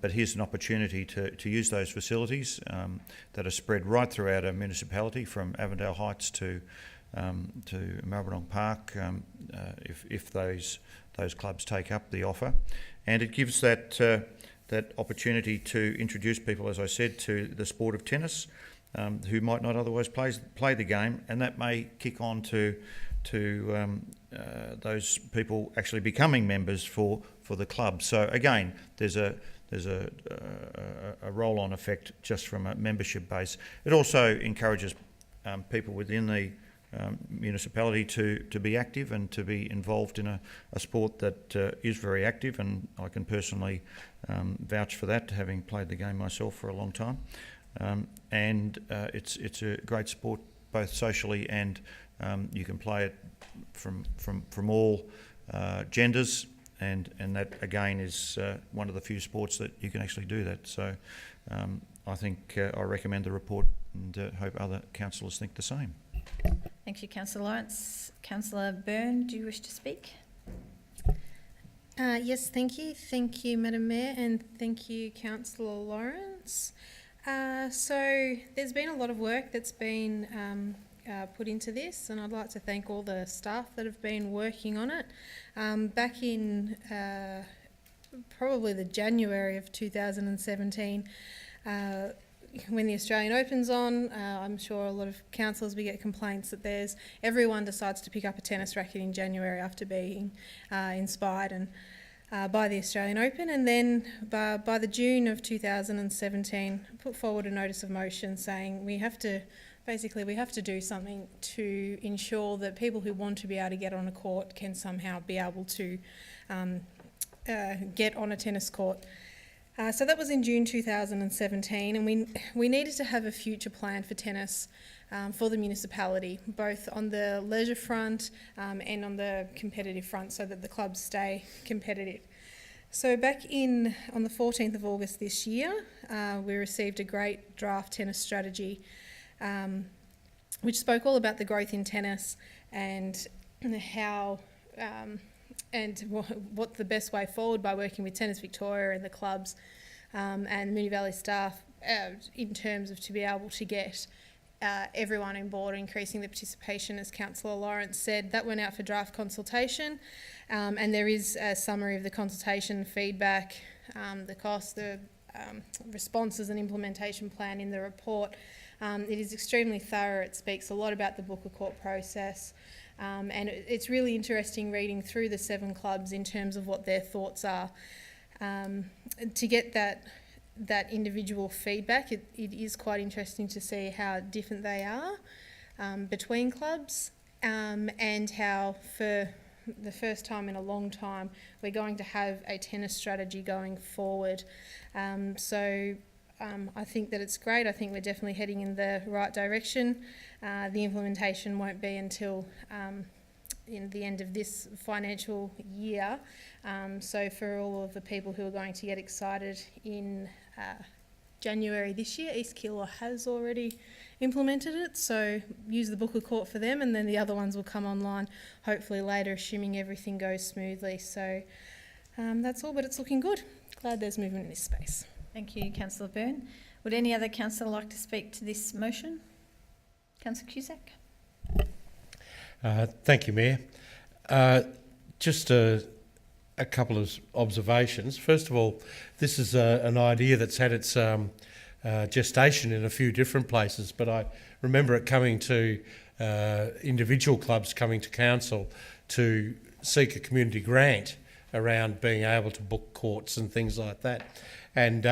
But here's an opportunity to use those facilities that are spread right throughout our municipality, from Avondale Heights to Maribyrnong Park, if those clubs take up the offer. And it gives that opportunity to introduce people, as I said, to the sport of tennis, who might not otherwise play the game, and that may kick on to those people actually becoming members for the club. So again, there's a roll-on effect just from a membership base. It also encourages people within the municipality to be active and to be involved in a sport that is very active, and I can personally vouch for that, having played the game myself for a long time. It's a great sport both socially and you can play it from all genders. And that again is one of the few sports that you can actually do that. So I think I recommend the report and hope other councillors think the same. Thank you, Councillor Lawrence. Councillor Byrne, do you wish to speak? Yes, thank you. Thank you, Madam Mayor, and thank you, Councillor Lawrence. So there's been a lot of work that's been put into this, and I'd like to thank all the staff that have been working on it. Back in probably the January of 2017, when the Australian Open's on, I'm sure a lot of councillors, we get complaints that everyone decides to pick up a tennis racket in January after being inspired by the Australian Open, and then by the June of 2017 put forward a notice of motion saying we have to do something to ensure that people who want to be able to get on a court can somehow be able to get on a tennis court. So that was in June 2017, and we needed to have a future plan for tennis for the municipality, both on the leisure front and on the competitive front, so that the clubs stay competitive. So back on the 14th of August this year, we received a great draft tennis strategy which spoke all about the growth in tennis and how and what the best way forward by working with Tennis Victoria and the clubs and the Moonee Valley staff in terms of to be able to get everyone on board, increasing the participation, as Councillor Lawrence said. That went out for draft consultation, and there is a summary of the consultation feedback, the cost, the responses and implementation plan in the report. It is extremely thorough. It speaks a lot about the Booker Court process, And it's really interesting reading through the 7 clubs in terms of what their thoughts are. To get that individual feedback, it is quite interesting to see how different they are between clubs, and how for the first time in a long time we're going to have a tennis strategy going forward. I think that it's great. I think we're definitely heading in the right direction. The implementation won't be until in the end of this financial year. So for all of the people who are going to get excited in January this year, East Keilor has already implemented it, so use the book of court for them, and then the other ones will come online hopefully later, assuming everything goes smoothly. So that's all, but it's looking good. Glad there's movement in this space. Thank you, Councillor Byrne. Would any other councillor like to speak to this motion? Councillor Cusack. Thank you, Mayor. Just a couple of observations. First of all, this is an idea that's had its gestation in a few different places, but I remember it coming to individual clubs coming to council to seek a community grant around being able to book courts and things like that. And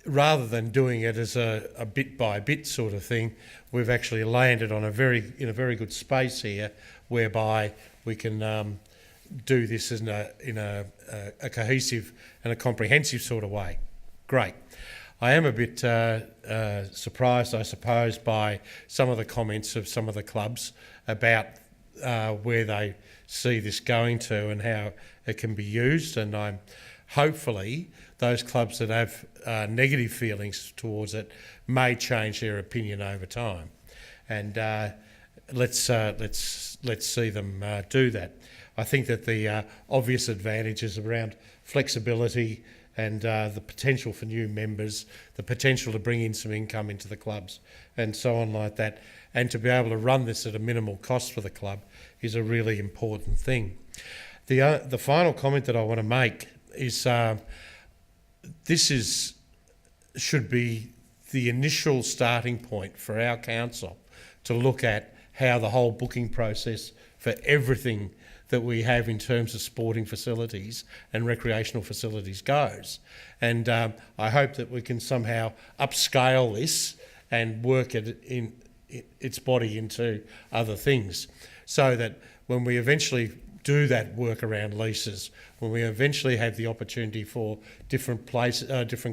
rather than doing it as a bit by bit sort of thing, we've actually landed on a very good space here, whereby we can do this in a cohesive and a comprehensive sort of way. Great. I am a bit surprised, I suppose, by some of the comments of some of the clubs about where they see this going to and how it can be used, and I'm hopefully those clubs that have negative feelings towards it may change their opinion over time, and let's see them do that. I think that the obvious advantages around flexibility and the potential for new members, the potential to bring in some income into the clubs and so on like that, and to be able to run this at a minimal cost for the club is a really important thing. The final comment that I want to make is this should be the initial starting point for our council to look at how the whole booking process for everything that we have in terms of sporting facilities and recreational facilities goes. And I hope that we can somehow upscale this and work it in its body into other things, so that when we eventually do that work around leases, when we eventually have the opportunity for different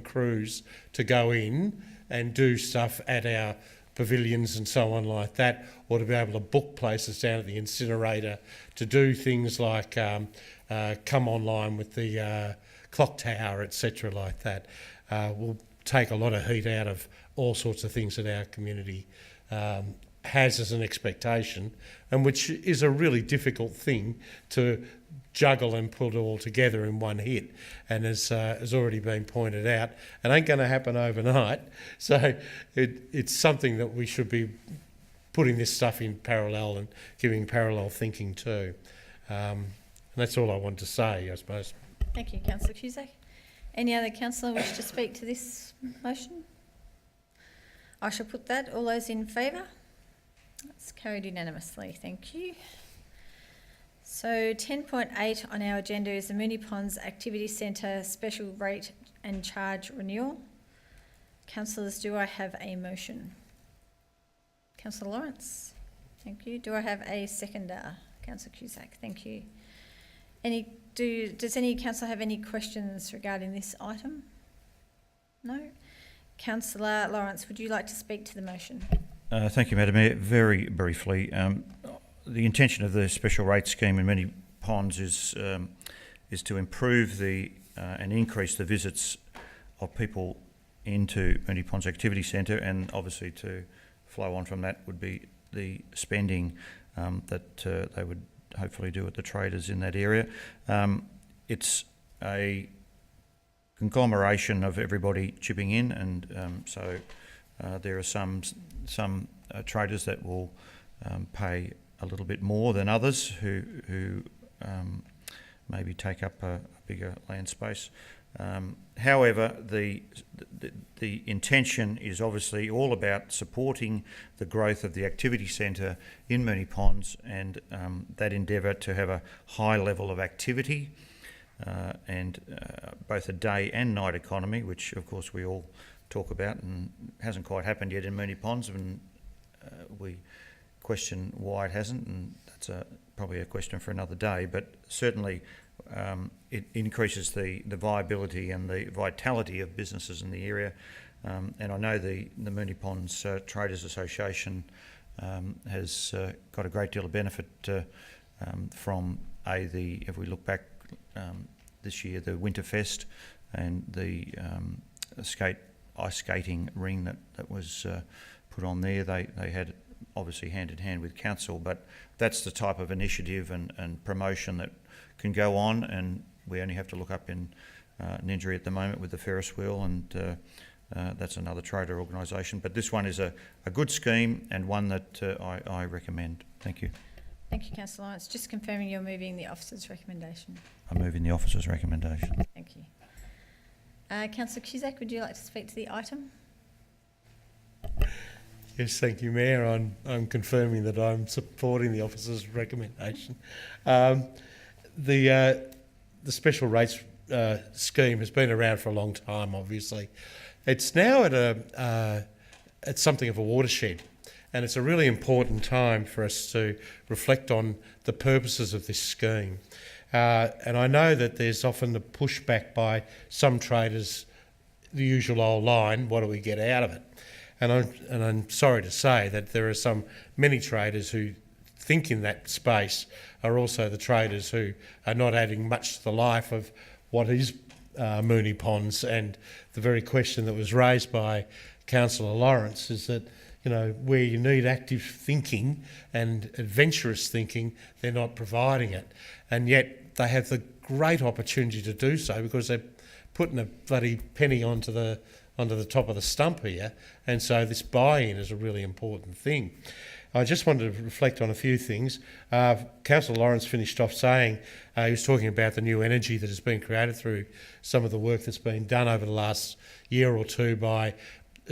crews to go in and do stuff at our pavilions and so on like that, or to be able to book places down at the incinerator to do things like come online with the clock tower, etc. like that, will take a lot of heat out of all sorts of things that our community has as an expectation, and which is a really difficult thing to juggle and put all together in one hit. And as has already been pointed out, it ain't going to happen overnight. So it's something that we should be putting this stuff in parallel and giving parallel thinking to. And that's all I want to say, I suppose. Thank you, Councillor Cusack. Any other councillor wish to speak to this motion? I shall put that. All those in favour? That's carried unanimously. Thank you. So 10.8 on our agenda is the Moonee Ponds Activity Centre Special Rate and Charge Renewal. Councillors, do I have a motion? Councillor Lawrence. Thank you. Do I have a seconder? Councillor Cusack. Thank you. Does any councillor have any questions regarding this item? No? Councillor Lawrence, would you like to speak to the motion? Thank you, Madam Mayor. Very briefly, the intention of the special rate scheme in Moonee Ponds is to improve and increase the visits of people into Moonee Ponds Activity Centre, and obviously to flow on from that would be the spending that they would hopefully do at the traders in that area. It's a conglomeration of everybody chipping in, and so there are some traders that will pay a little bit more than others who maybe take up a bigger land space. However, the intention is obviously all about supporting the growth of the activity centre in Moonee Ponds, and that endeavour to have a high level of activity and both a day and night economy, which of course we all talk about and hasn't quite happened yet in Moonee Ponds, and we question why it hasn't, and that's probably a question for another day. But certainly it increases the viability and the vitality of businesses in the area, and I know the Moonee Ponds Traders Association has got a great deal of benefit from if we look back this year, the Winterfest and the ice skating ring that was put on there. They had obviously hand in hand with council, but that's the type of initiative and promotion that can go on, and we only have to look up in Ningery at the moment with the Ferris wheel, and that's another trader organisation. But this one is a good scheme and one that I recommend. Thank you. Thank you, Councillor Lawrence. Just confirming you're moving the officer's recommendation. I'm moving the officer's recommendation. Thank you. Councillor Cusack, would you like to speak to the item? Yes, thank you, Mayor. I'm confirming that I'm supporting the officer's recommendation. The special rates scheme has been around for a long time, obviously. It's now at something of a watershed, and it's a really important time for us to reflect on the purposes of this scheme. And I know that there's often the pushback by some traders, the usual old line, what do we get out of it? And I'm sorry to say that there are many traders who think in that space are also the traders who are not adding much to the life of what is Moonee Ponds. And the very question that was raised by Councillor Lawrence is that, you know, where you need active thinking and adventurous thinking, they're not providing it. And yet they have the great opportunity to do so because they're putting a bloody penny onto the top of the stump here, and so this buy-in is a really important thing. I just wanted to reflect on a few things. Councillor Lawrence finished off saying he was talking about the new energy that has been created through some of the work that's been done over the last year or two by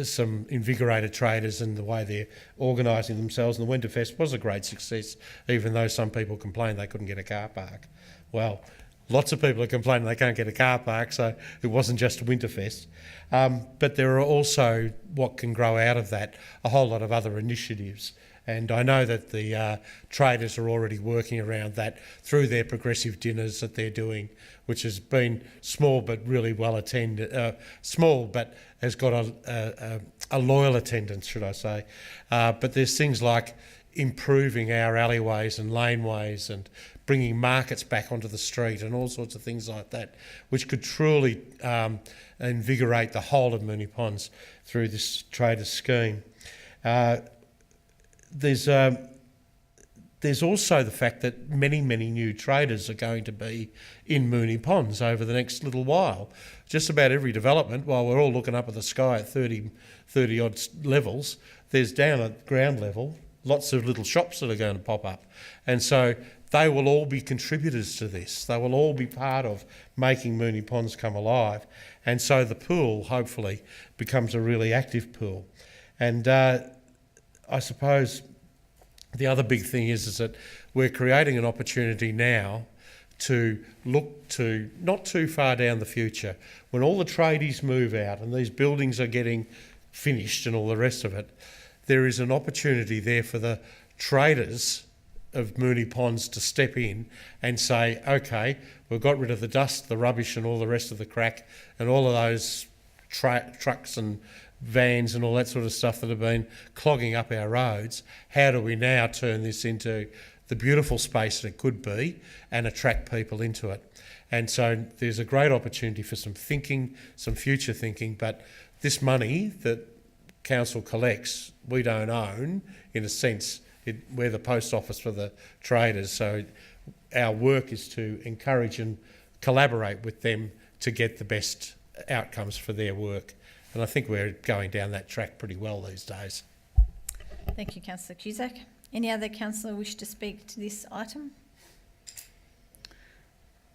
some invigorated traders and the way they're organising themselves. And the Winterfest was a great success, even though some people complained they couldn't get a car park. Well, lots of people are complaining they can't get a car park, so it wasn't just a Winterfest. But there are also, what can grow out of that, a whole lot of other initiatives. And I know that the traders are already working around that through their progressive dinners that they're doing, which has been small but really well attended, small but has got a loyal attendance, should I say. But there's things like improving our alleyways and laneways and bringing markets back onto the street and all sorts of things like that, which could truly invigorate the whole of Moonee Ponds through this trader scheme. There's also the fact that many new traders are going to be in Moonee Ponds over the next little while. Just about every development, while we're all looking up at the sky at 30 odd levels, there's down at ground level lots of little shops that are going to pop up. And so they will all be contributors to this. They will all be part of making Moonee Ponds come alive. And so the pool, hopefully, becomes a really active pool. And I suppose the other big thing is that we're creating an opportunity now to look to not too far down the future, when all the tradies move out and these buildings are getting finished and all the rest of it, there is an opportunity there for the traders of Moonee Ponds to step in and say, okay, we've got rid of the dust, the rubbish and all the rest of the crack and all of those trucks and vans and all that sort of stuff that have been clogging up our roads. How do we now turn this into the beautiful space that it could be and attract people into it? And so there's a great opportunity for some thinking, some future thinking, but this money that council collects, we don't own, in a sense. We're the post office for the traders, so our work is to encourage and collaborate with them to get the best outcomes for their work. And I think we're going down that track pretty well these days. Thank you, Councillor Cusack. Any other councillor wish to speak to this item?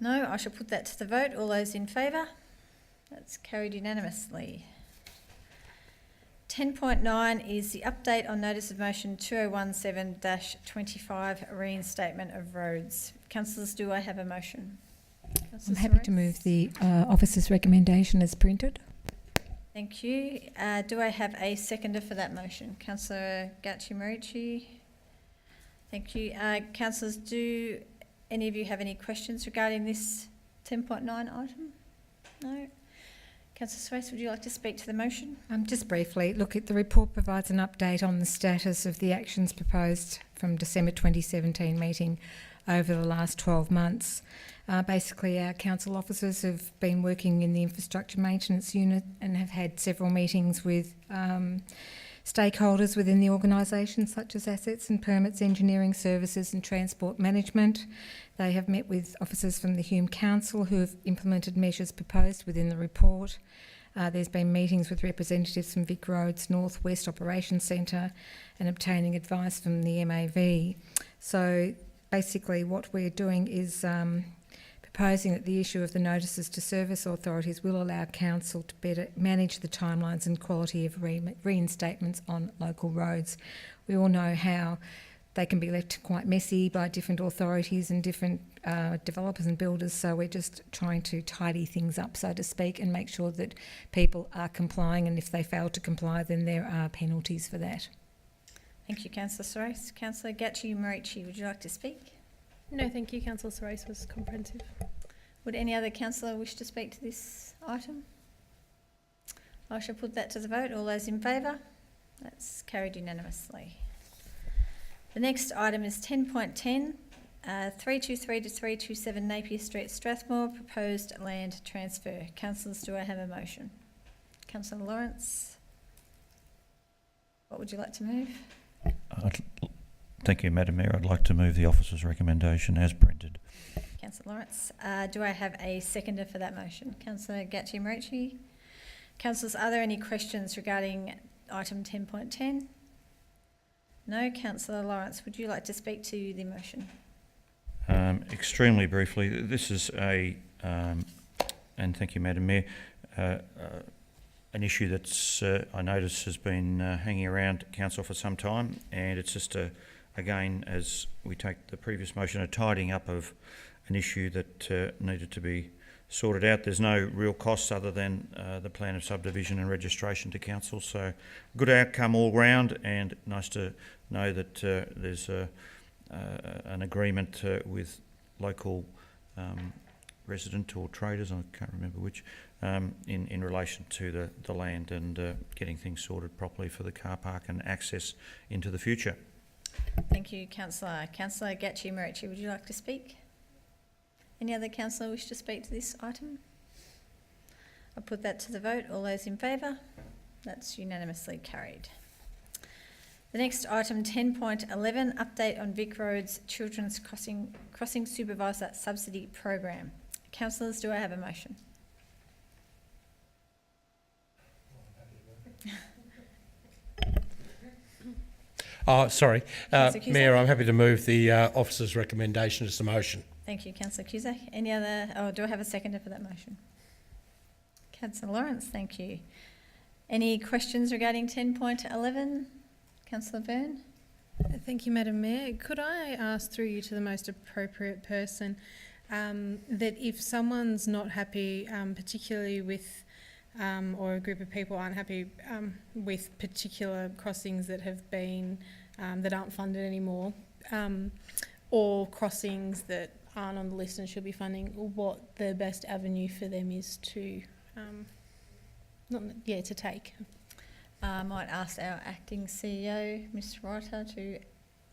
No, I shall put that to the vote. All those in favour? That's carried unanimously. 10.9 is the update on notice of motion 2017-25 reinstatement of roads. Councillors, do I have a motion? I'm happy to move the officer's recommendation as printed. Thank you. Do I have a seconder for that motion? Councillor Gacci-Marici. Thank you. Councillors, do any of you have any questions regarding this 10.9 item? No? Councillor Swace, would you like to speak to the motion? Just briefly, look, the report provides an update on the status of the actions proposed from December 2017 meeting over the last 12 months. Basically, our council officers have been working in the infrastructure maintenance unit and have had several meetings with stakeholders within the organisation, such as assets and permits, engineering services and transport management. They have met with officers from the Hume Council who have implemented measures proposed within the report. There's been meetings with representatives from Vic Roads North West Operations Centre and obtaining advice from the MAV. So basically what we're doing is proposing that the issue of the notices to service authorities will allow council to better manage the timelines and quality of reinstatements on local roads. We all know how they can be left quite messy by different authorities and different developers and builders, so we're just trying to tidy things up, so to speak, and make sure that people are complying, and if they fail to comply then there are penalties for that. Thank you, Councillor Soros. Councillor Gacci-Marici, would you like to speak? No, thank you. Councillor Soros was comprehensive. Would any other councillor wish to speak to this item? I shall put that to the vote. All those in favour? That's carried unanimously. The next item is 10.10, 323 to 327 Napier Street, Strathmore, proposed land transfer. Councillors, do I have a motion? Councillor Lawrence, what would you like to move? Thank you, Madam Mayor. I'd like to move the officer's recommendation as printed. Councillor Lawrence. Do I have a seconder for that motion? Councillor Gacci-Marici. Councillors, are there any questions regarding item 10.10? No. Councillor Lawrence, would you like to speak to the motion? Extremely briefly, this is a, and thank you, Madam Mayor, an issue that's I notice has been hanging around council for some time, and it's just again, as we take the previous motion, a tidying up of an issue that needed to be sorted out. There's no real costs other than the plan of subdivision and registration to council, so good outcome all round, and nice to know that there's an agreement with local resident or traders, I can't remember which, in relation to the land and getting things sorted properly for the car park and access into the future. Thank you, Councillor. Councillor Gacci-Marici, would you like to speak? Any other councillor wish to speak to this item? I'll put that to the vote. All those in favour? That's unanimously carried. The next item, 10.11, update on Vic Roads Children's Crossing Supervisor Subsidy Program. Councillors, do I have a motion? Sorry. Mayor, I'm happy to move the officer's recommendation as the motion. Thank you, Councillor Cusack. Any other, do I have a seconder for that motion? Councillor Lawrence, thank you. Any questions regarding 10.11? Councillor Byrne? Thank you, Madam Mayor. Could I ask through you to the most appropriate person that if someone's not happy, particularly with, or a group of people aren't happy with particular crossings that have been, that aren't funded anymore, or crossings that aren't on the list and should be funding, what the best avenue for them is to, to take? I might ask our acting CEO, Ms. Reiter, to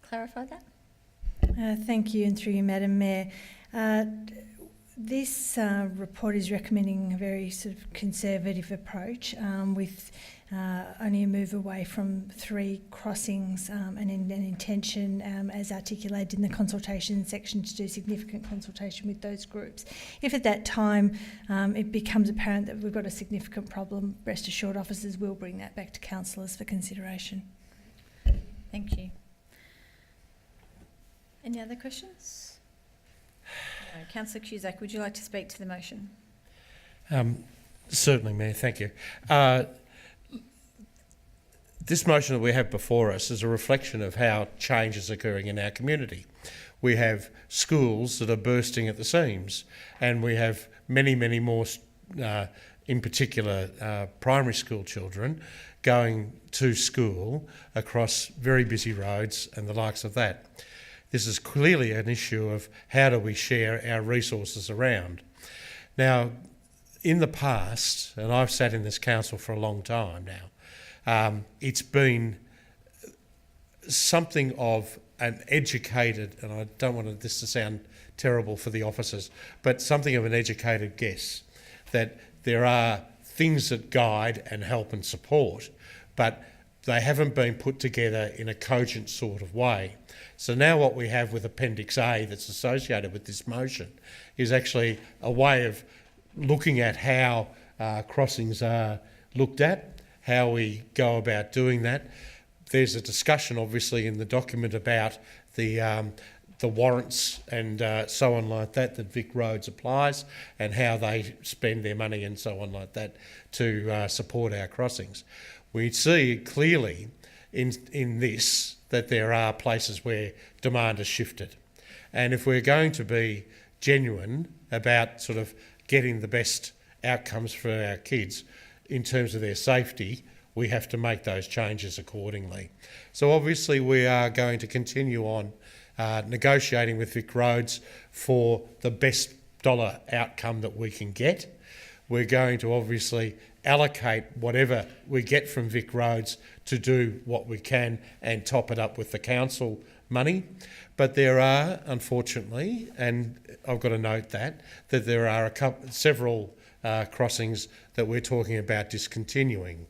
clarify that. Thank you, and through you, Madam Mayor. This report is recommending a very sort of conservative approach with only a move away from 3 crossings and an intention as articulated in the consultation section to do significant consultation with those groups. If at that time it becomes apparent that we've got a significant problem, rest assured officers will bring that back to councillors for consideration. Thank you. Any other questions? Councillor Cusack, would you like to speak to the motion? Certainly, Mayor, thank you. This motion that we have before us is a reflection of how change is occurring in our community. We have schools that are bursting at the seams, and we have many, many more, in particular primary school children, going to school across very busy roads and the likes of that. This is clearly an issue of how do we share our resources around. Now, in the past, and I've sat in this council for a long time now, it's been something of an educated, and I don't want this to sound terrible for the officers, but something of an educated guess that there are things that guide and help and support, but they haven't been put together in a cogent sort of way. So now what we have with Appendix A that's associated with this motion is actually a way of looking at how crossings are looked at, how we go about doing that. There's a discussion obviously in the document about the warrants and so on like that Vic Roads applies, and how they spend their money and so on like that to support our crossings. We see clearly in this that there are places where demand has shifted. And if we're going to be genuine about sort of getting the best outcomes for our kids in terms of their safety, we have to make those changes accordingly. So obviously we are going to continue on negotiating with Vic Roads for the best dollar outcome that we can get. We're going to obviously allocate whatever we get from Vic Roads to do what we can and top it up with the council money. But there are, unfortunately, and I've got to note that there are several crossings that we're talking about discontinuing.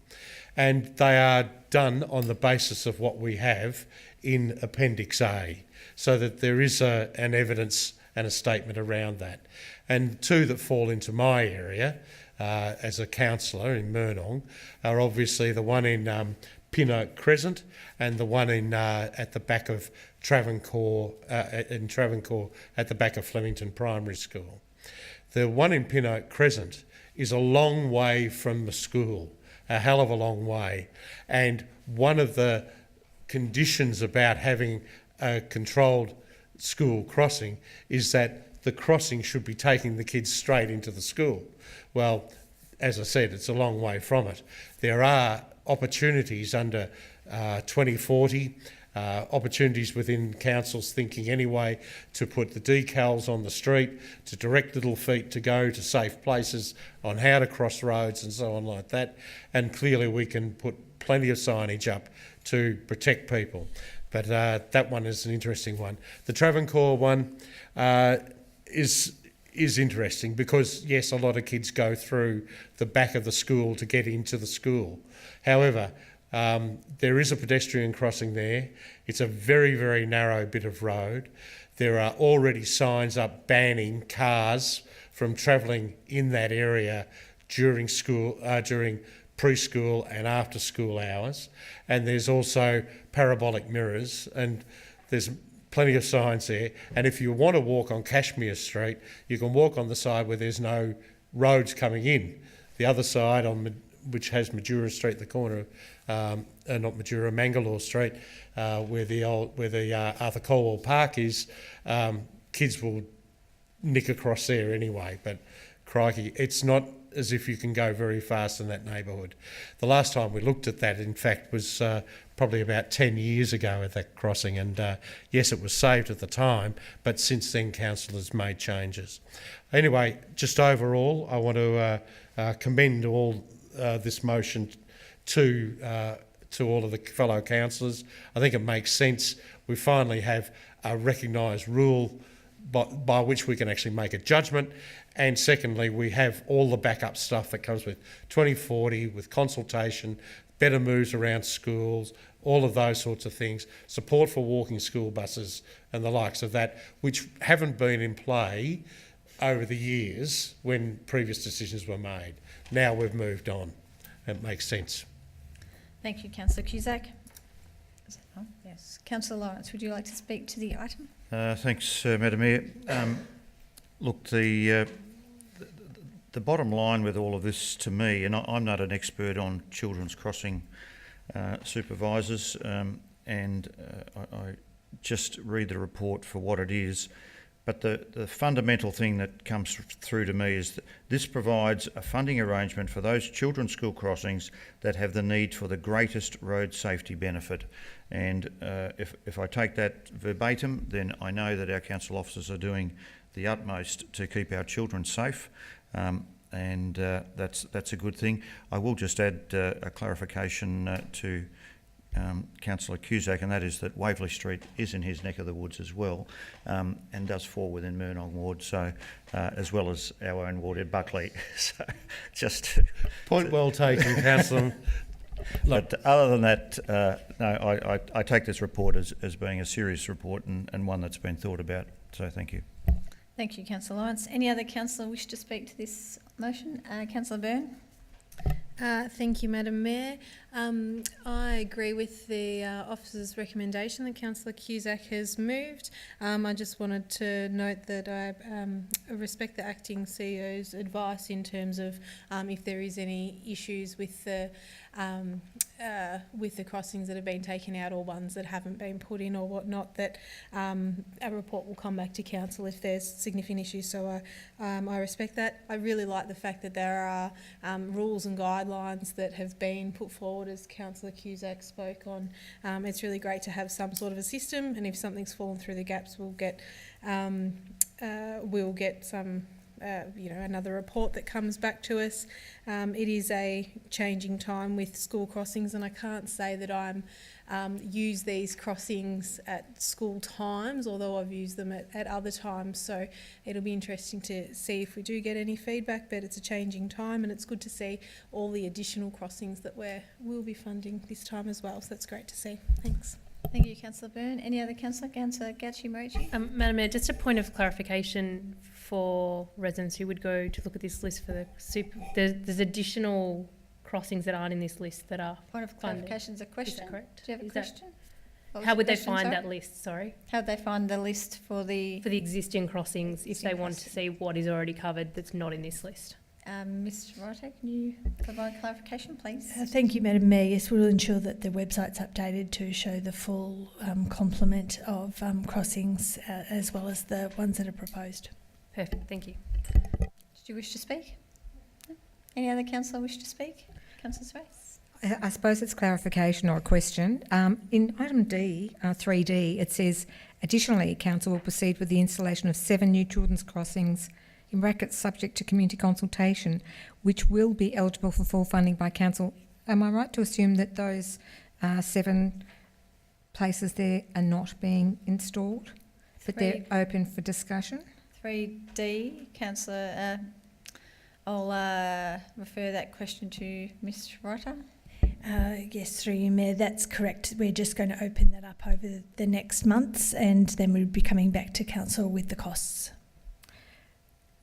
And they are done on the basis of what we have in Appendix A, so that there is an evidence and a statement around that. And two that fall into my area as a councillor in Moonee are obviously the one in Pin Oak Crescent and the one in at the back of Travancore, at the back of Flemington Primary School. The one in Pin Oak Crescent is a long way from the school, a hell of a long way. And one of the conditions about having a controlled school crossing is that the crossing should be taking the kids straight into the school. Well, as I said, it's a long way from it. There are opportunities under 2040, opportunities within councils thinking anyway to put the decals on the street, to direct little feet to go to safe places on how to cross roads and so on like that. And clearly we can put plenty of signage up to protect people. But that one is an interesting one. The Travancore one is interesting because, yes, a lot of kids go through the back of the school to get into the school. However, there is a pedestrian crossing there. It's a very, very narrow bit of road. There are already signs up banning cars from travelling in that area during school, during preschool and after school hours. And there's also parabolic mirrors, and there's plenty of signs there. And if you want to walk on Cashmere Street, you can walk on the side where there's no roads coming in. The other side, which has Majura Street, the corner of, not Majura, Mangalore Street, where the Arthur Colwell Park is, kids will nick across there anyway. But crikey, it's not as if you can go very fast in that neighbourhood. The last time we looked at that, in fact, was probably about 10 years ago at that crossing, and yes, it was saved at the time, but since then council has made changes. Anyway, just overall, I want to commend all this motion to all of the fellow councillors. I think it makes sense. We finally have a recognised rule by which we can actually make a judgment. And secondly, we have all the backup stuff that comes with 2040, with consultation, better moves around schools, all of those sorts of things, support for walking school buses and the likes of that, which haven't been in play over the years when previous decisions were made. Now we've moved on. It makes sense. Thank you, Councillor Cusack. Is that on? Yes. Councillor Lawrence, would you like to speak to the item? Thanks, Madam Mayor. Look, the bottom line with all of this to me, and I'm not an expert on children's crossing supervisors, and I just read the report for what it is. But the fundamental thing that comes through to me is that this provides a funding arrangement for those children's school crossings that have the need for the greatest road safety benefit. And if I take that verbatim, then I know that our council officers are doing the utmost to keep our children safe, and that's a good thing. I will just add a clarification to Councillor Cusack, and that is that Waverley Street is in his neck of the woods as well, and does fall within Moonee ward, so as well as our own ward at Buckley. So just point well taken, Councillor. But other than that, no, I take this report as being a serious report and one that's been thought about. So thank you. Thank you, Councillor Lyons. Any other councillor wish to speak to this motion? Councillor Byrne. Thank you, Madam Mayor. I agree with the officer's recommendation that Councillor Cusack has moved. I just wanted to note that I respect the acting CEO's advice in terms of if there is any issues with the crossings that have been taken out or ones that haven't been put in or whatnot, that a report will come back to council if there's significant issues. So I respect that. I really like the fact that there are rules and guidelines that have been put forward, as Councillor Cusack spoke on. It's really great to have some sort of a system, and if something's fallen through the gaps, we'll get some another report that comes back to us. It is a changing time with school crossings, and I can't say that I'm use these crossings at school times, although I've used them at other times. So it'll be interesting to see if we do get any feedback, but it's a changing time, and it's good to see all the additional crossings that we'll be funding this time as well. So that's great to see. Thanks. Thank you, Councillor Byrne. Any other councillor? Councillor Gacci-Mochi. Madam Mayor, just a point of clarification for residents who would go to look at this list for the there's additional crossings that aren't in this list that are Point of clarification is a question. Is that correct? Do you have a question? How would they find that list? Sorry. How would they find the list for the existing crossings if they want to see what is already covered that's not in this list? Ms. Wright, can you provide clarification, please? Thank you, Madam Mayor. Yes, we'll ensure that the website's updated to show the full complement of crossings as well as the ones that are proposed. Perfect, thank you. Did you wish to speak? No? Any other councillor wish to speak? Councillor Strace? I suppose it's clarification or a question. In item D, 3D, it says, additionally, council will proceed with the installation of 7 new children's crossings, in brackets subject to community consultation, which will be eligible for full funding by council. Am I right to assume that those 7 places there are not being installed, but they're open for discussion? 3D, councillor, I'll refer that question to Ms. Wrighter. Yes, through you, Mayor, that's correct. We're just going to open that up over the next months, and then we'll be coming back to council with the costs.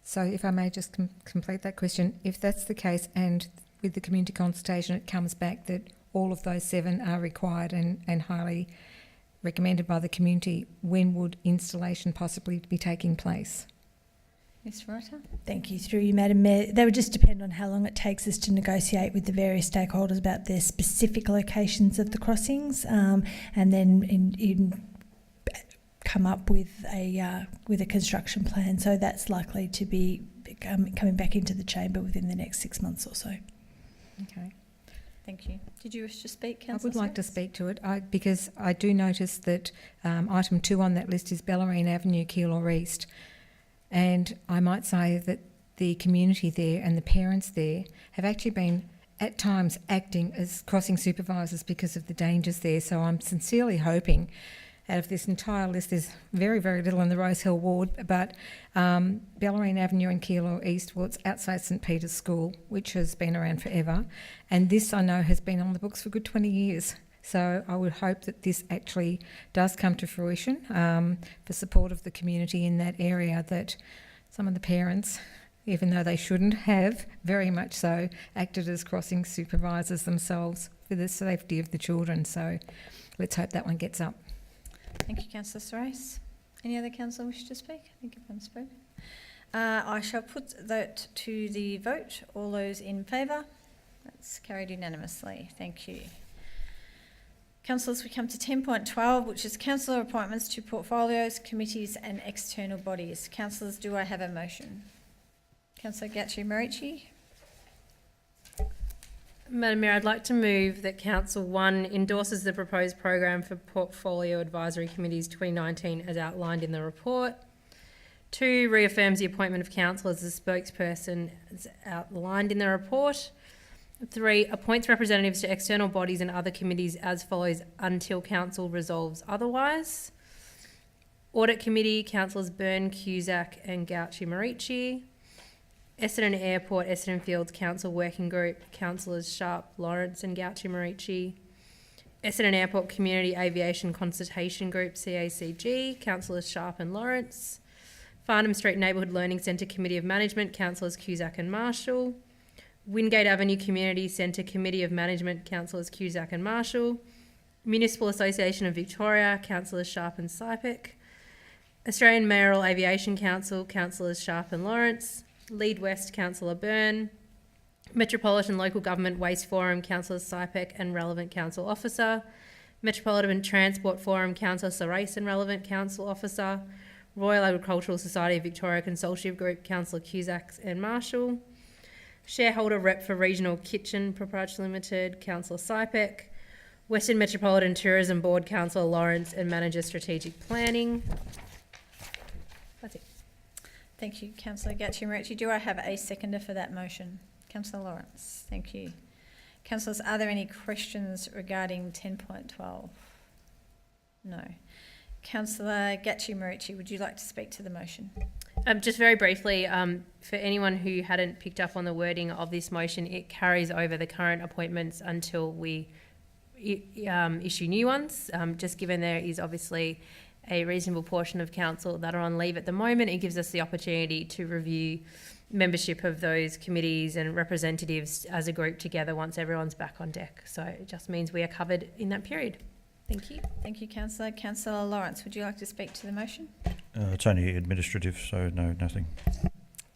So if I may just complete that question, if that's the case and with the community consultation it comes back that all of those 7 are required and highly recommended by the community, when would installation possibly be taking place? Ms. Wrighter? Thank you. Through you, Madam Mayor. That would just depend on how long it takes us to negotiate with the various stakeholders about their specific locations of the crossings, and then come up with a construction plan. So that's likely to be coming back into the chamber within the next 6 months or so. Okay. Thank you. Did you wish to speak, Councillor? I would like to speak to it because I do notice that item 2 on that list is Bellarine Avenue, Keilor East, and I might say that the community there and the parents there have actually been at times acting as crossing supervisors because of the dangers there. So I'm sincerely hoping, out of this entire list, there's very, very little in the Rosehill ward, but Bellarine Avenue and Keilor East, well, it's outside St Peter's School, which has been around forever, and this I know has been on the books for a good 20 years. So I would hope that this actually does come to fruition for support of the community in that area, that some of the parents, even though they shouldn't have, very much so, acted as crossing supervisors themselves for the safety of the children. So let's hope that one gets up. Thank you, Councillor Strace. Any other councillor wish to speak? I think everyone's spoken. I shall put that to the vote. All those in favour? That's carried unanimously. Thank you. Councillors, we come to 10.12, which is councillor appointments to portfolios, committees and external bodies. Councillors, do I have a motion? Councillor Gatchi-Marici. Madam Mayor, I'd like to move that Council 1 endorses the proposed program for Portfolio Advisory Committees 2019 as outlined in the report. 2, reaffirms the appointment of councillors as spokesperson as outlined in the report. 3, appoints representatives to external bodies and other committees as follows until council resolves otherwise. Audit Committee, Councillors Byrne, Cusack and Gatchi-Marici. Essendon Airport, Essendon Fields Council Working Group, Councillors Sharp, Lawrence and Gatchi-Marici. Essendon Airport Community Aviation Consultation Group, CACG, Councillors Sharp and Lawrence. Farnham Street Neighbourhood Learning Centre Committee of Management, Councillors Cusack and Marshall. Wingate Avenue Community Centre Committee of Management, Councillors Cusack and Marshall. Municipal Association of Victoria, Councillors Sharp and Sypek. Australian Mayoral Aviation Council, Councillors Sharp and Lawrence. Lead West, Councillor Byrne. Metropolitan Local Government Waste Forum, Councillors Sypek and Relevant Council Officer. Metropolitan Transport Forum, Councillor Sarais and Relevant Council Officer. Royal Agricultural Society of Victoria Consultative Group, Councillor Cusack and Marshall. Shareholder Rep for Regional Kitchen Proprietary Limited, Councillor Sypek. Western Metropolitan Tourism Board, Councillor Lawrence and Manager Strategic Planning. That's it. Thank you, Councillor Gatchi-Marici. Do I have a seconder for that motion? Councillor Lawrence. Thank you. Councillors, are there any questions regarding 10.12? No. Councillor Gatchi-Marici, would you like to speak to the motion? Just very briefly, for anyone who hadn't picked up on the wording of this motion, it carries over the current appointments until we issue new ones. Just given there is obviously a reasonable portion of council that are on leave at the moment, it gives us the opportunity to review membership of those committees and representatives as a group together once everyone's back on deck. So it just means we are covered in that period. Thank you. Thank you, Councillor. Councillor Lawrence, would you like to speak to the motion? It's only administrative, so no, nothing.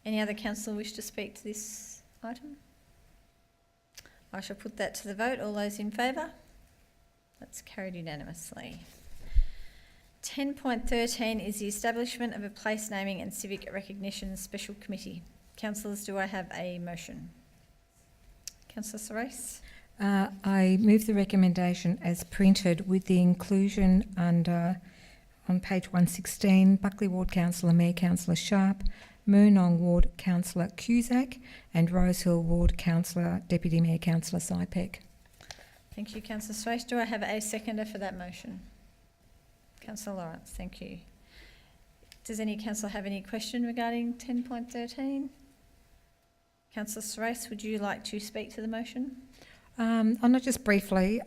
Any other councillor wish to speak to this item? I shall put that to the vote. All those in favour? That's carried unanimously. 10.13 is the establishment of a place naming and civic recognition special committee. Councillors, do I have a motion? Councillor Sarais? I move the recommendation as printed with the inclusion under, on page 116, Buckley Ward Councillor Mayor Councillor Sharp, Moonee Ward Councillor Cusack and Rosehill Ward Councillor Deputy Mayor Councillor Sypek. Thank you, Councillor Swace. Do I have a seconder for that motion? Councillor Lawrence, thank you. Does any councillor have any question regarding 10.13? Councillor Sarais, would you like to speak to the motion? Not just briefly,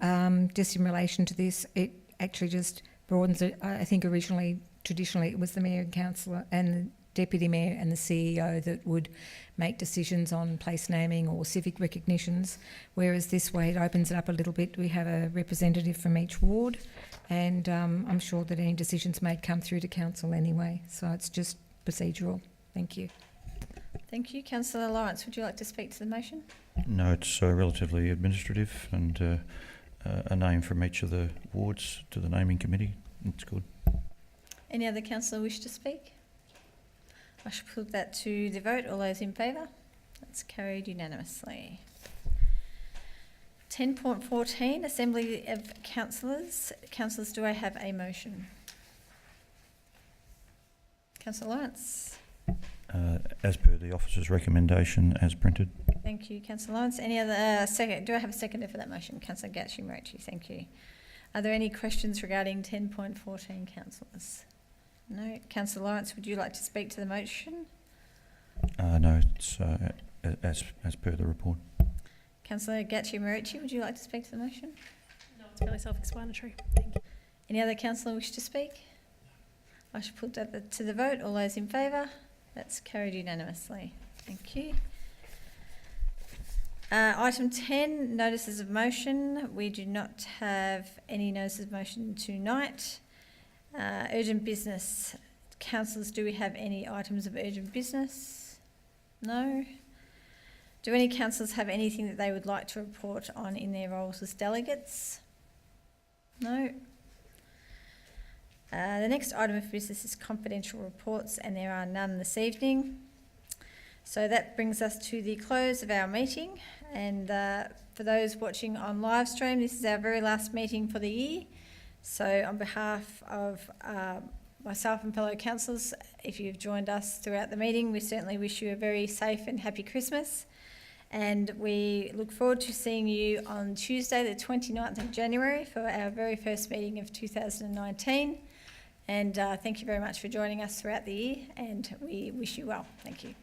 just in relation to this, it actually just broadens it. I think traditionally it was the Mayor and Councillor and the Deputy Mayor and the CEO that would make decisions on place naming or civic recognitions, whereas this way it opens it up a little bit. We have a representative from each ward and I'm sure that any decisions made come through to Council anyway, so it's just procedural. Thank you. Thank you. Councillor Lawrence, would you like to speak to the motion? No, it's relatively administrative and a name from each of the wards to the naming committee. It's good. Any other councillor wish to speak? I shall put that to the vote. All those in favour? That's carried unanimously. 10.14, Assembly of Councillors. Councillors, do I have a motion? Councillor Lawrence. As per the officer's recommendation, as printed. Thank you, Councillor Lawrence. Any other second? Do I have a seconder for that motion? Councillor Gatchi-Marici, thank you. Are there any questions regarding 10.14, councillors? No. Councillor Lawrence, would you like to speak to the motion? No, it's as per the report. Councillor Gatchi-Marici, would you like to speak to the motion? No, it's fairly self-explanatory. Thank you. Any other councillor wish to speak? I shall put that to the vote. All those in favour? That's carried unanimously. Thank you. Item 10, notices of motion. We do not have any notices of motion tonight. Urgent business. Councillors, do we have any items of urgent business? No. Do any councillors have anything that they would like to report on in their roles as delegates? No. The next item of business is confidential reports, and there are none this evening. So that brings us to the close of our meeting, and for those watching on live stream, this is our very last meeting for the year. So on behalf of myself and fellow councillors, if you've joined us throughout the meeting, we certainly wish you a very safe and happy Christmas. And we look forward to seeing you on Tuesday, the 29th of January, for our very first meeting of 2019. And thank you very much for joining us throughout the year, and we wish you well. Thank you.